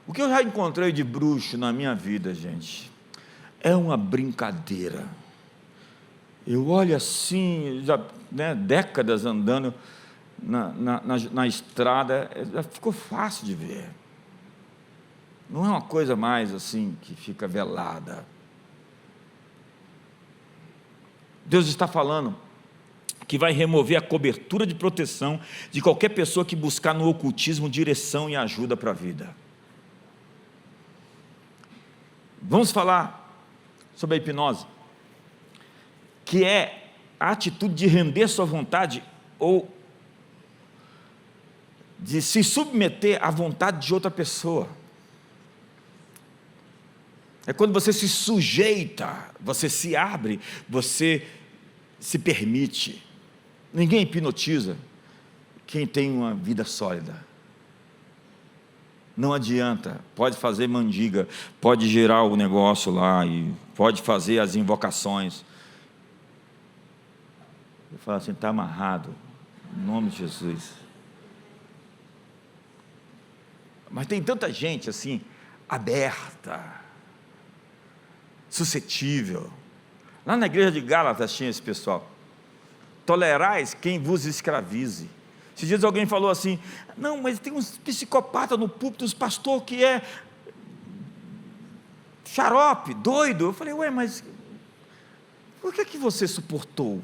O que eu já encontrei de bruxo na minha vida, gente, é uma brincadeira. Eu olho assim, já, décadas andando na estrada, já ficou fácil de ver. Não é uma coisa mais assim que fica velada. Deus está falando que vai remover a cobertura de proteção de qualquer pessoa que buscar no ocultismo direção e ajuda para a vida. Vamos falar sobre a hipnose, que é a atitude de render sua vontade ou de se submeter à vontade de outra pessoa. É quando você se sujeita, você se abre, você se permite. Ninguém hipnotiza quem tem uma vida sólida. Não adianta, pode fazer mandiga, pode girar o negócio lá, e pode fazer as invocações. Eu falo assim, está amarrado, em nome de Jesus. Mas tem tanta gente assim, aberta, suscetível. Lá na igreja de Gálatas tinha esse pessoal. Tolerais quem vos escravize. Esses dias alguém falou assim, não, mas tem uns psicopatas no púlpito, uns pastores que é xarope, doido. Eu falei, ué, mas por que você suportou?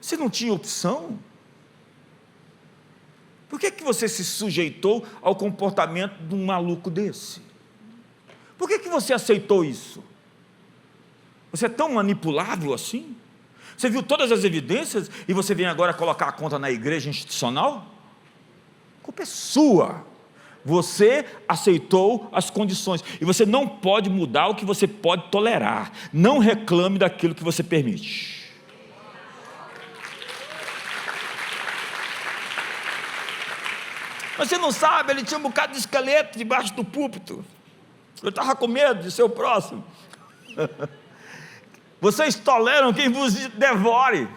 Você não tinha opção? Por que você se sujeitou ao comportamento de um maluco desse? Por que você aceitou isso? Você é tão manipulável assim? Você viu todas as evidências e você vem agora colocar a conta na igreja institucional? A culpa é sua. Você aceitou as condições e você não pode mudar o que você pode tolerar. Não reclame daquilo que você permite. Mas você não sabe, ele tinha um bocado de esqueleto debaixo do púlpito. Eu estava com medo de ser o próximo. Vocês toleram quem vos devore,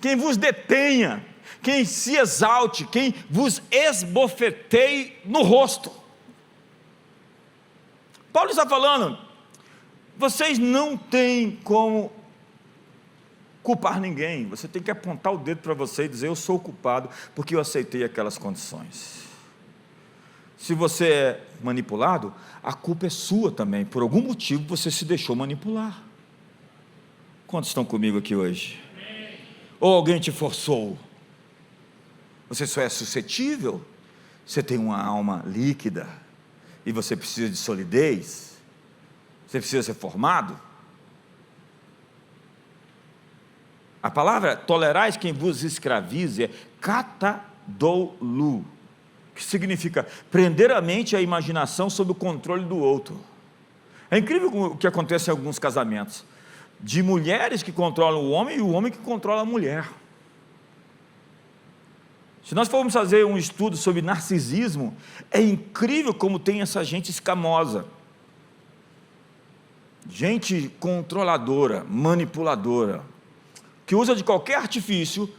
quem vos detenha, quem se exalte, quem vos esbofeteie no rosto. Paulo está falando, vocês não têm como culpar ninguém, você tem que apontar o dedo para você e dizer, eu sou o culpado, porque eu aceitei aquelas condições. Se você é manipulado, a culpa é sua também, por algum motivo você se deixou manipular. Quantos estão comigo aqui hoje? Ou alguém te forçou? Você só é suscetível? Você tem uma alma líquida, e você precisa de solidez? Você precisa ser formado? A palavra tolerais quem vos escravize é katadolu, que significa prender a mente e a imaginação sob o controle do outro. É incrível o que acontece em alguns casamentos, de mulheres que controlam o homem e o homem que controla a mulher. Se nós formos fazer um estudo sobre narcisismo, é incrível como tem essa gente escamosa, gente controladora, manipuladora, que usa de qualquer artifício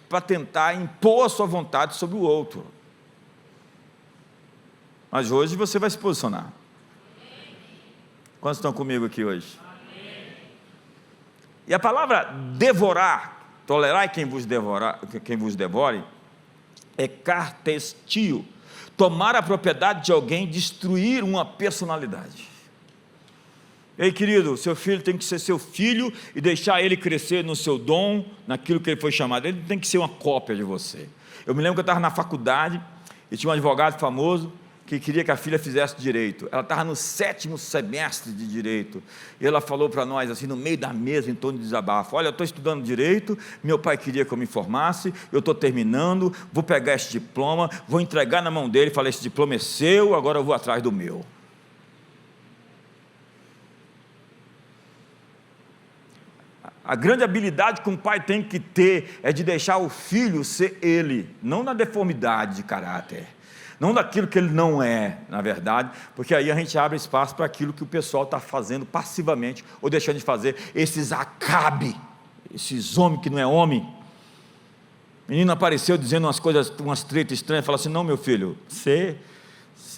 para tentar impor a sua vontade sobre o outro. Mas hoje você vai se posicionar. Quantos estão comigo aqui hoje? E a palavra devorar, tolerai quem vos devore, é cartestio, tomar a propriedade de alguém, destruir uma personalidade. Ei, querido, seu filho tem que ser seu filho e deixar ele crescer no seu dom, naquilo que ele foi chamado. Ele tem que ser uma cópia de você. Eu me lembro que eu estava na faculdade e tinha um advogado famoso que queria que a filha fizesse direito. Ela estava no 7º semestre de direito, e ela falou para nós, assim, no meio da mesa, em tom de desabafo, olha, eu estou estudando direito, meu pai queria que eu me formasse, eu estou terminando, vou pegar esse diploma, vou entregar na mão dele, falei, esse diploma é seu, agora eu vou atrás do meu. A grande habilidade que um pai tem que ter, é de deixar o filho ser ele, não na deformidade de caráter, não daquilo que ele não é, na verdade, porque aí a gente abre espaço para aquilo que o pessoal está fazendo passivamente, ou deixando de fazer, esses acabe, esses homens que não é homem. O menino apareceu dizendo umas coisas, umas tretas estranhas, falou assim, não meu filho, você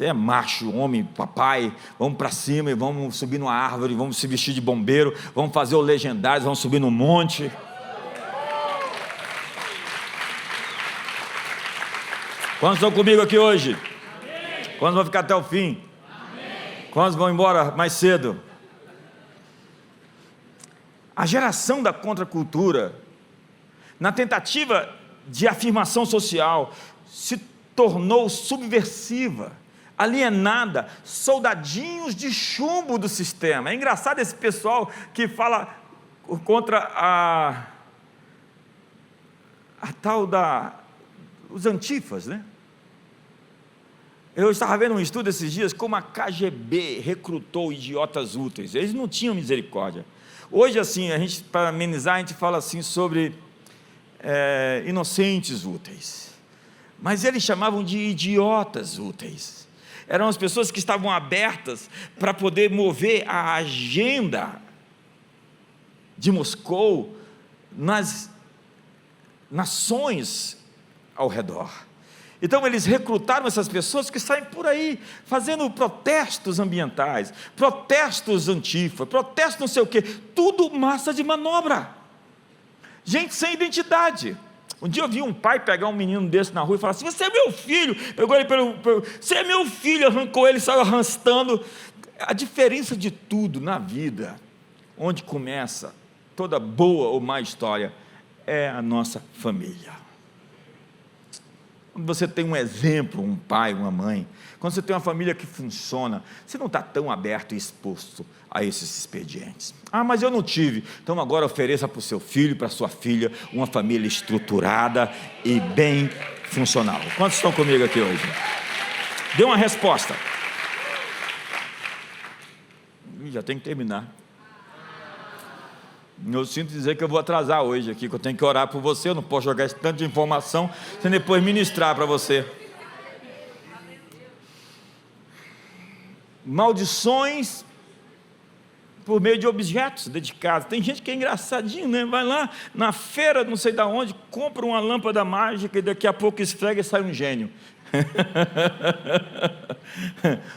é macho, homem, papai, vamos para cima e vamos subir numa árvore, vamos se vestir de bombeiro, vamos fazer o legendário, vamos subir no monte. Quantos estão comigo aqui hoje? Amém. Quantos vão ficar até o fim? Amém. Quantos vão embora mais cedo? A geração da contracultura, na tentativa de afirmação social, se tornou subversiva, alienada, soldadinhos de chumbo do sistema. É engraçado esse pessoal que fala contra a tal os antifas, né? Eu estava vendo um estudo esses dias, como a KGB recrutou idiotas úteis, eles não tinham misericórdia. Hoje, assim, para amenizar, a gente fala assim sobre inocentes úteis, mas eles chamavam de idiotas úteis. Eram as pessoas que estavam abertas para poder mover a agenda de Moscou nas nações ao redor. Então eles recrutaram essas pessoas que saem por aí, fazendo protestos ambientais, protestos antifa, protestos não sei o quê, tudo massa de manobra, gente sem identidade. Um dia eu vi um pai pegar um menino desse na rua e falar assim, você é meu filho, pegou ele você é meu filho, arrancou ele e saiu arrastando. A diferença de tudo na vida, onde começa toda boa ou má história, é a nossa família. Quando você tem um exemplo, um pai, uma mãe, quando você tem uma família que funciona, você não está tão aberto e exposto a esses expedientes. Ah, mas eu não tive. Então agora ofereça para o seu filho, para a sua filha, uma família estruturada e bem funcional. Quantos estão comigo aqui hoje? Dê uma resposta. Já tem que terminar. Eu sinto dizer que eu vou atrasar hoje aqui, que eu tenho que orar por você, eu não posso jogar esse tanto de informação sem depois ministrar para você. maldições por meio de objetos dedicados. Tem gente que é engraçadinho, né? Vai lá na feira, não sei de onde, compra uma lâmpada mágica e daqui a pouco esfrega e sai um gênio.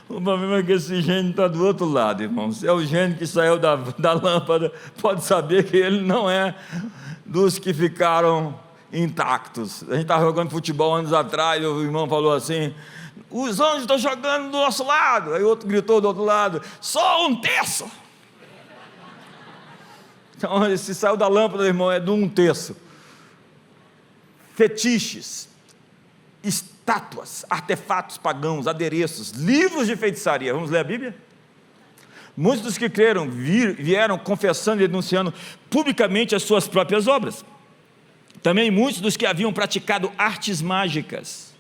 O problema é que esse gênio está do outro lado, irmão. Se é o gênio que saiu da lâmpada, pode saber que ele não é dos que ficaram intactos. A gente estava jogando futebol anos atrás, e o irmão falou assim: os anjos estão jogando do nosso lado. Aí o outro gritou do outro lado: só um terço. Então, esse saiu da lâmpada, irmão, é de um terço. Fetiches, estátuas, artefatos pagãos, adereços, livros de feitiçaria. Vamos ler a Bíblia? Muitos dos que creram vieram confessando e denunciando publicamente as suas próprias obras. Também muitos dos que haviam praticado artes mágicas,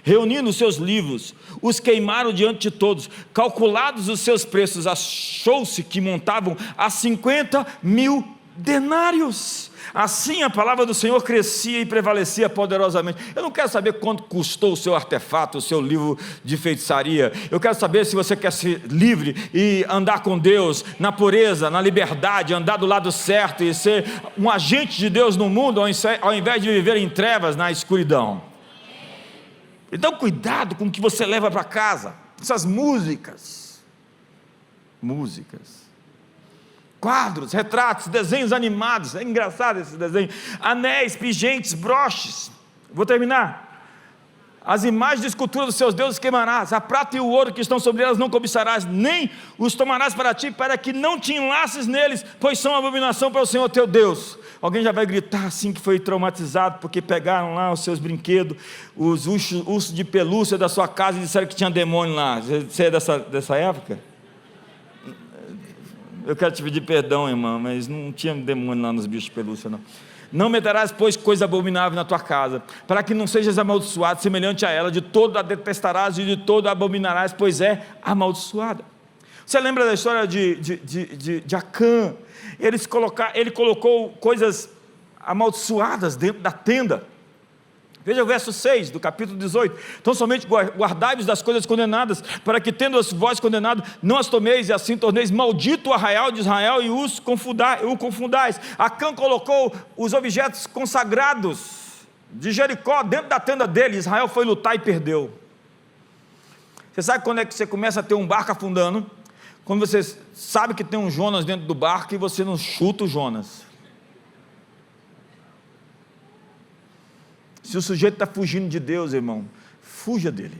reunindo os seus livros, os queimaram diante de todos. Calculados os seus preços, achou-se que montavam a 50.000 denários. Assim a palavra do Senhor crescia e prevalecia poderosamente. Eu não quero saber quanto custou o seu artefato, o seu livro de feitiçaria. Eu quero saber se você quer ser livre e andar com Deus na pureza, na liberdade, andar do lado certo e ser um agente de Deus no mundo, ao invés de viver em trevas, na escuridão. Então cuidado com o que você leva para casa. Essas músicas, quadros, retratos, desenhos animados. É engraçado esse desenho. Anéis, pingentes, broches. Vou terminar. As imagens de escultura dos seus deuses queimarás. A prata e o ouro que estão sobre elas não cobiçarás, nem os tomarás para ti, para que não te enlaces neles, pois são abominação para o Senhor teu Deus. Alguém já vai gritar assim que foi traumatizado porque pegaram lá os seus brinquedos, os ursos de pelúcia da sua casa e disseram que tinha demônio lá. Você é dessa época? Eu quero te pedir perdão, irmão, mas não tinha demônio lá nos bichos de pelúcia, não. Não meterás, pois, coisa abominável na tua casa, para que não sejas amaldiçoado, semelhante a ela, de todo a detestarás e de todo a abominarás, pois é amaldiçoada. Você lembra da história de Acã? Ele colocou coisas amaldiçoadas dentro da tenda. Veja o verso 6 do capítulo 18. Então somente guardai-vos das coisas condenadas, para que tendo vós condenado, não as tomeis, e assim torneis maldito o arraial de Israel e o confundais. Acã colocou os objetos consagrados de Jericó dentro da tenda dele. Israel foi lutar e perdeu. Você sabe quando é que você começa a ter um barco afundando? Quando você sabe que tem um Jonas dentro do barco e você não chuta o Jonas. Se o sujeito está fugindo de Deus, irmão, fuja dele.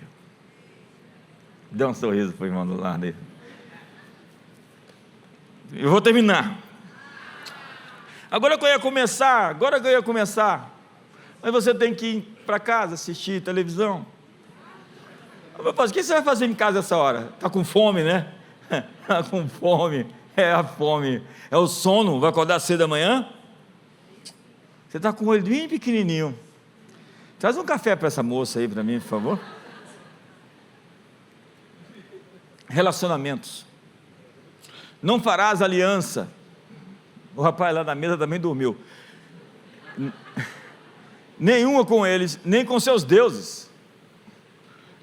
Dê um sorriso para o irmão do lado dele. Eu vou terminar. Agora que eu ia começar, mas você tem que ir para casa assistir televisão. O que você vai fazer em casa essa hora? Está com fome, né? Está com fome, é a fome, é o sono. Vai acordar cedo da manhã? Você está com o olho bem pequenininho. Traz um café para essa moça aí para mim, por favor. Relacionamentos. Não farás aliança. O rapaz lá da mesa também dormiu. Nenhuma com eles, nem com seus deuses.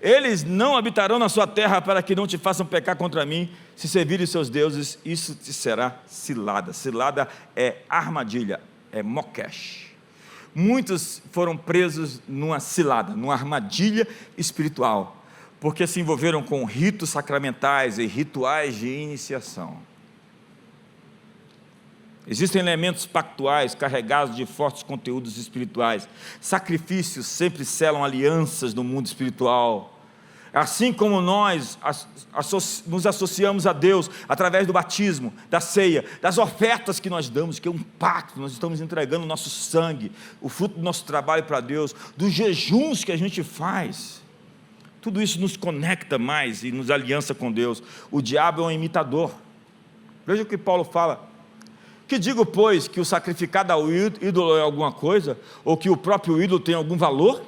Eles não habitarão na sua terra, para que não te façam pecar contra mim. Se servirem seus deuses, isso te será cilada. Cilada é armadilha, é moquesh. Muitos foram presos numa cilada, numa armadilha espiritual, porque se envolveram com ritos sacramentais e rituais de iniciação. Existem elementos pactuais carregados de fortes conteúdos espirituais. Sacrifícios sempre selam alianças no mundo espiritual. Assim como nós nos associamos a Deus através do batismo, da ceia, das ofertas que nós damos, que é um pacto, nós estamos entregando o nosso sangue, o fruto do nosso trabalho para Deus, dos jejuns que a gente faz, tudo isso nos conecta mais e nos aliança com Deus. O diabo é um imitador. Veja o que Paulo fala: que digo, pois, que o sacrificado ao ídolo é alguma coisa, ou que o próprio ídolo tem algum valor?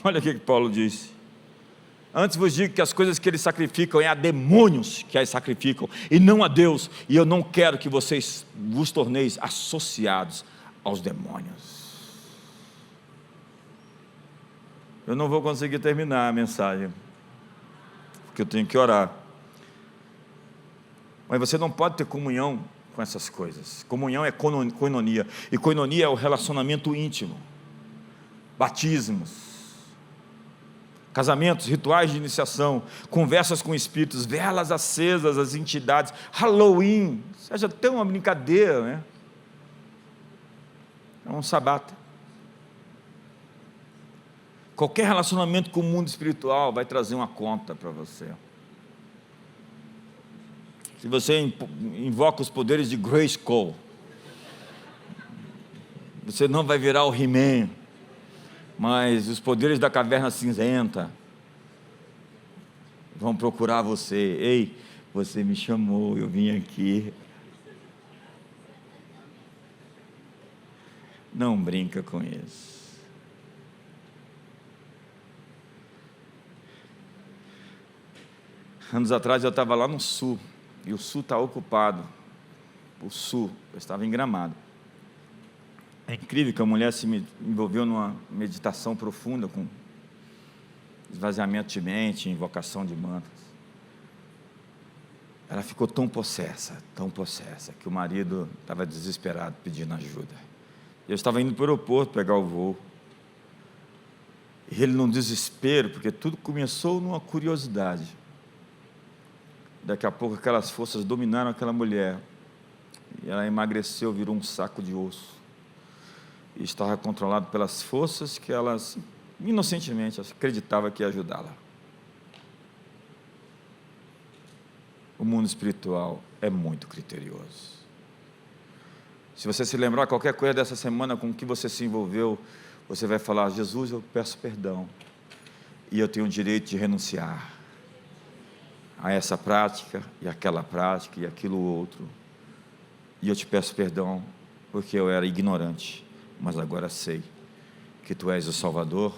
Olha o que Paulo disse: antes vos digo que as coisas que eles sacrificam é a demônios que as sacrificam, e não a Deus, e eu não quero que vocês vos torneis associados aos demônios. Eu não vou conseguir terminar a mensagem, porque eu tenho que orar. Mas você não pode ter comunhão com essas coisas. Comunhão é koinonia, e koinonia é o relacionamento íntimo. Batismos, casamentos, rituais de iniciação, conversas com espíritos, velas acesas, as entidades, Halloween, seja até uma brincadeira, né? É um sabata. Qualquer relacionamento com o mundo espiritual vai trazer uma conta para você. Se você invoca os poderes de Grayskull, você não vai virar o He-Man, mas os poderes da caverna cinzenta vão procurar você. Ei, você me chamou, eu vim aqui. Não brinca com isso. Anos atrás eu estava lá no sul, e o sul está ocupado. O sul, eu estava em Gramado. É incrível que a mulher se envolveu numa meditação profunda, com esvaziamento de mente, invocação de mantras. Ela ficou tão possessa, que o marido estava desesperado pedindo ajuda. Eu estava indo para o aeroporto pegar o voo. E ele num desespero, porque tudo começou numa curiosidade. Daqui a pouco aquelas forças dominaram aquela mulher, e ela emagreceu, virou um saco de osso, e estava controlado pelas forças que elas, inocentemente, acreditavam que ia ajudá-la. O mundo espiritual é muito criterioso. Se você se lembrar qualquer coisa dessa semana com que você se envolveu, você vai falar: Jesus, eu peço perdão, e eu tenho o direito de renunciar a essa prática, e aquela prática, e aquilo outro, e eu te peço perdão, porque eu era ignorante, mas agora sei que Tu és o Salvador,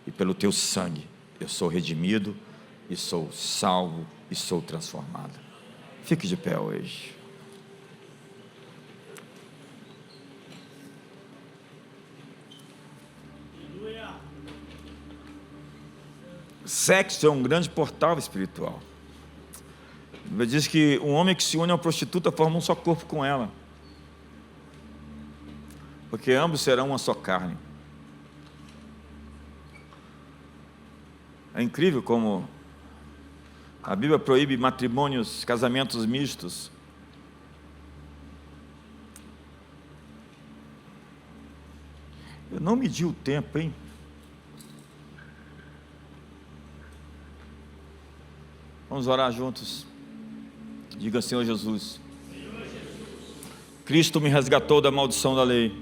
e pelo Teu sangue eu sou redimido, e sou salvo, e sou transformado. Fique de pé hoje. Sexo é um grande portal espiritual. Ele diz que um homem que se une a uma prostituta forma um só corpo com ela, porque ambos serão uma só carne. É incrível como a Bíblia proíbe matrimônios, casamentos mistos. Eu não medi o tempo, hein? Vamos orar juntos. Diga: Senhor Jesus, Cristo me resgatou da maldição da lei.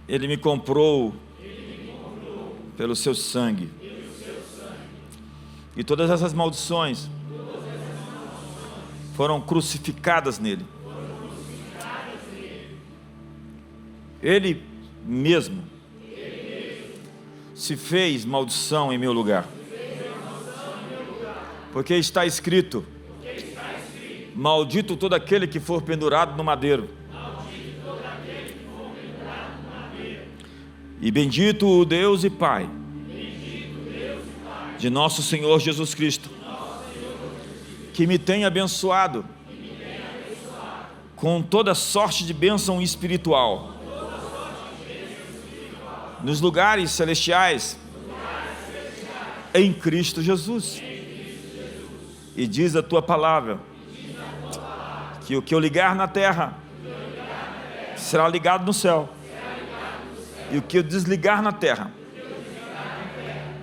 Ele me comprou pelo seu sangue. E todas essas maldições foram crucificadas nele. Ele mesmo se fez maldição em meu lugar. Porque está escrito: maldito todo aquele que for pendurado no madeiro. E bendito o Deus e Pai de nosso Senhor Jesus Cristo, que me tem abençoado com toda sorte de bênção espiritual nos lugares celestiais em Cristo Jesus. E diz a Tua palavra que o que eu ligar na terra será ligado no céu, e o que eu desligar na terra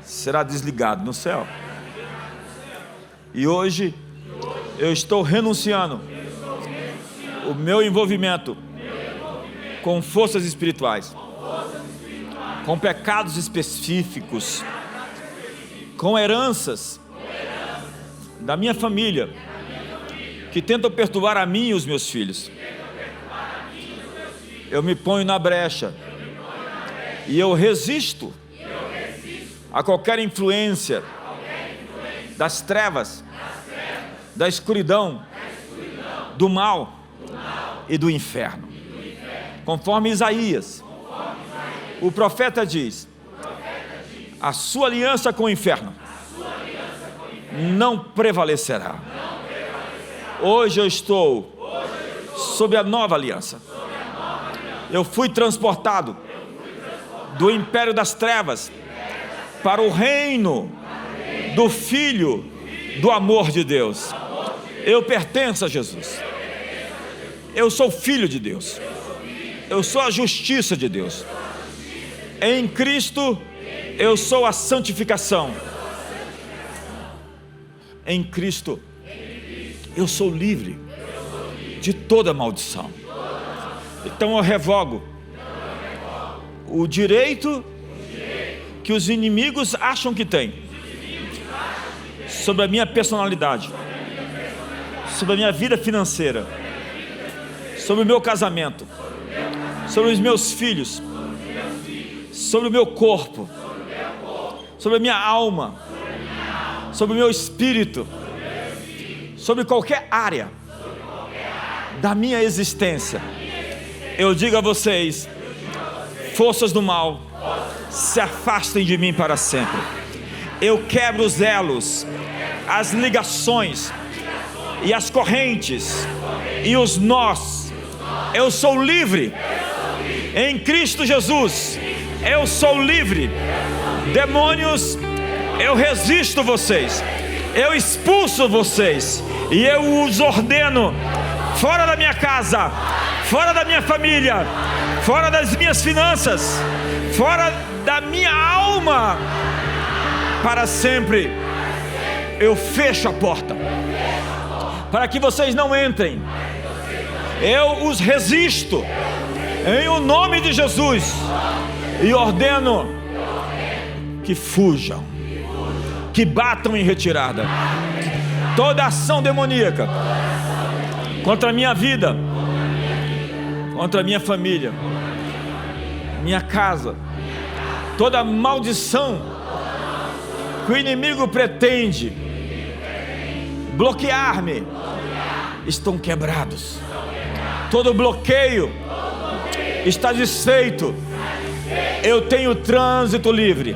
será desligado no céu. E hoje eu estou renunciando o meu envolvimento com forças espirituais, com pecados específicos, com heranças da minha família, que tentam perturbar a mim e os meus filhos. Eu me ponho na brecha, e eu resisto a qualquer influência das trevas, da escuridão, do mal e do inferno. Conforme Isaías, o profeta diz: a sua aliança com o inferno não prevalecerá. Hoje eu estou sob a nova aliança. Eu fui transportado do império das trevas para o reino do Filho do amor de Deus. Eu pertenço a Jesus. Eu sou filho de Deus. Eu sou a justiça de Deus. Em Cristo eu sou a santificação. Em Cristo eu sou livre de toda maldição. Então eu revogo o direito que os inimigos acham que têm sobre a minha personalidade, sobre a minha vida financeira, sobre o meu casamento, sobre os meus filhos, sobre o meu corpo, sobre a minha alma, sobre o meu espírito, sobre qualquer área da minha existência. Eu digo a vocês: forças do mal, se afastem de mim para sempre. Eu quebro os elos, as ligações e as correntes e os nós. Eu sou livre em Cristo Jesus. Eu sou livre. Demônios, eu resisto vocês, eu expulso vocês e eu os ordeno fora da minha casa, fora da minha família, fora das minhas finanças, fora da minha alma, para sempre. Eu fecho a porta para que vocês não entrem. Eu os resisto em o nome de Jesus e ordeno que fujam, que batam em retirada. Toda ação demoníaca contra a minha vida, contra a minha família, minha casa, toda maldição que o inimigo pretende bloquear-me, estão quebrados. Todo bloqueio está desfeito. Eu tenho trânsito livre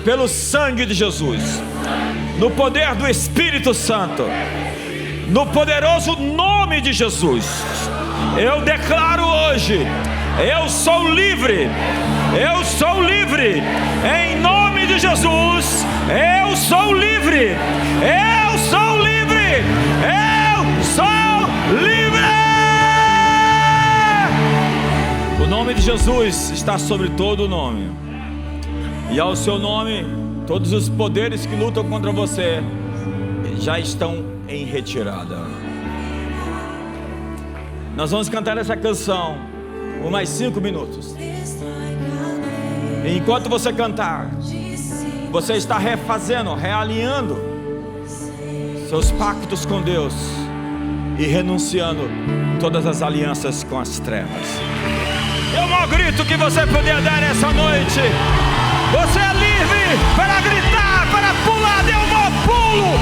pelo sangue de Jesus, no poder do Espírito Santo, no poderoso nome de Jesus. Eu declaro hoje: eu sou livre, eu sou livre, em nome de Jesus. Eu sou livre, eu sou livre, eu sou livre. O nome de Jesus está sobre todo o nome, e ao seu nome todos os poderes que lutam contra você já estão em retirada. Nós vamos cantar essa canção por mais 5 minutos. E enquanto você cantar, você está refazendo, realinhando seus pactos com Deus e renunciando todas as alianças com as trevas. É o maior grito que você puder dar essa noite. Você é livre para gritar, para pular. Dê um maior pulo.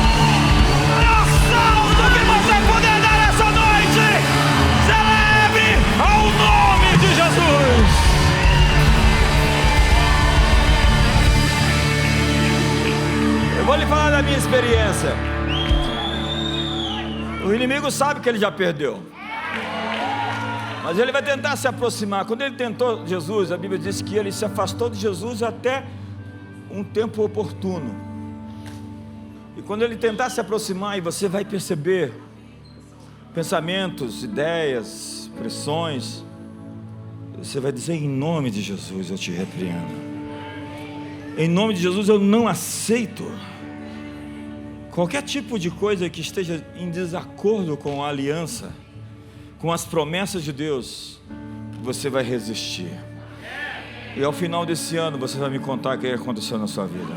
Maior salto que você puder dar essa noite. Celebre ao nome de Jesus. Eu vou lhe falar da minha experiência. O inimigo sabe que ele já perdeu, mas ele vai tentar se aproximar. Quando ele tentou Jesus, a Bíblia diz que ele se afastou de Jesus até um tempo oportuno. E quando ele tentar se aproximar, e você vai perceber pensamentos, ideias, pressões, você vai dizer: em nome de Jesus eu te repreendo. Em nome de Jesus eu não aceito qualquer tipo de coisa que esteja em desacordo com a aliança, com as promessas de Deus. Você vai resistir. E ao final desse ano você vai me contar o que aconteceu na sua vida.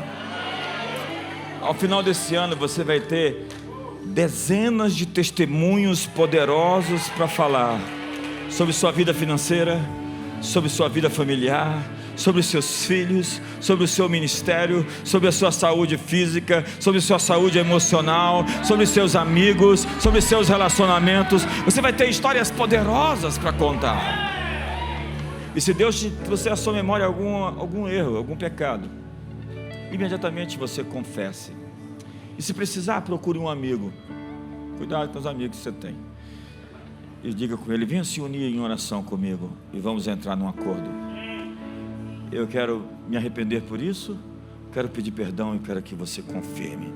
Ao final desse ano você vai ter dezenas de testemunhos poderosos para falar sobre sua vida financeira, sobre sua vida familiar, sobre os seus filhos, sobre o seu ministério, sobre a sua saúde física, sobre a sua saúde emocional, sobre os seus amigos, sobre os seus relacionamentos. Você vai ter histórias poderosas para contar. E se Deus trouxer à sua memória algum erro, algum pecado, imediatamente você confesse E se precisar, procure um amigo. Cuidado com os amigos que você tem. E diga com ele: venha se unir em oração comigo e vamos entrar num acordo. Eu quero me arrepender por isso, quero pedir perdão e quero que você confirme.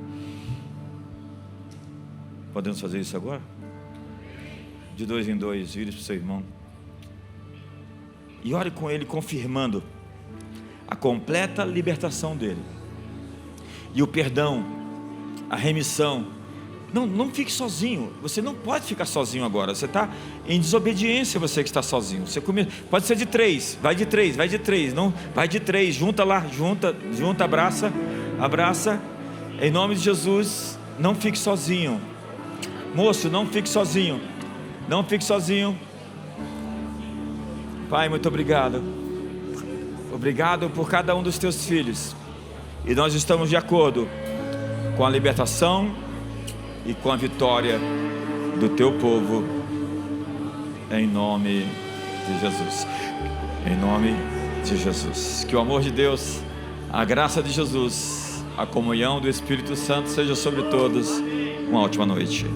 Podemos fazer isso agora? De 2 em 2, vire para o seu irmão e ore com ele, confirmando a completa libertação dele e o perdão, a remissão. Não fique sozinho. Você não pode ficar sozinho agora. Você está em desobediência, você que está sozinho. Pode ser de 3, vai de 3, não, vai de 3, junta lá, junta, abraça, em nome de Jesus. Não fique sozinho, moço, não fique sozinho. Pai, muito obrigado por cada um dos teus filhos, e nós estamos de acordo com a libertação e com a vitória do teu povo, em nome de Jesus. Em nome de Jesus. Que o amor de Deus, a graça de Jesus, a comunhão do Espírito Santo seja sobre todos. Uma ótima noite.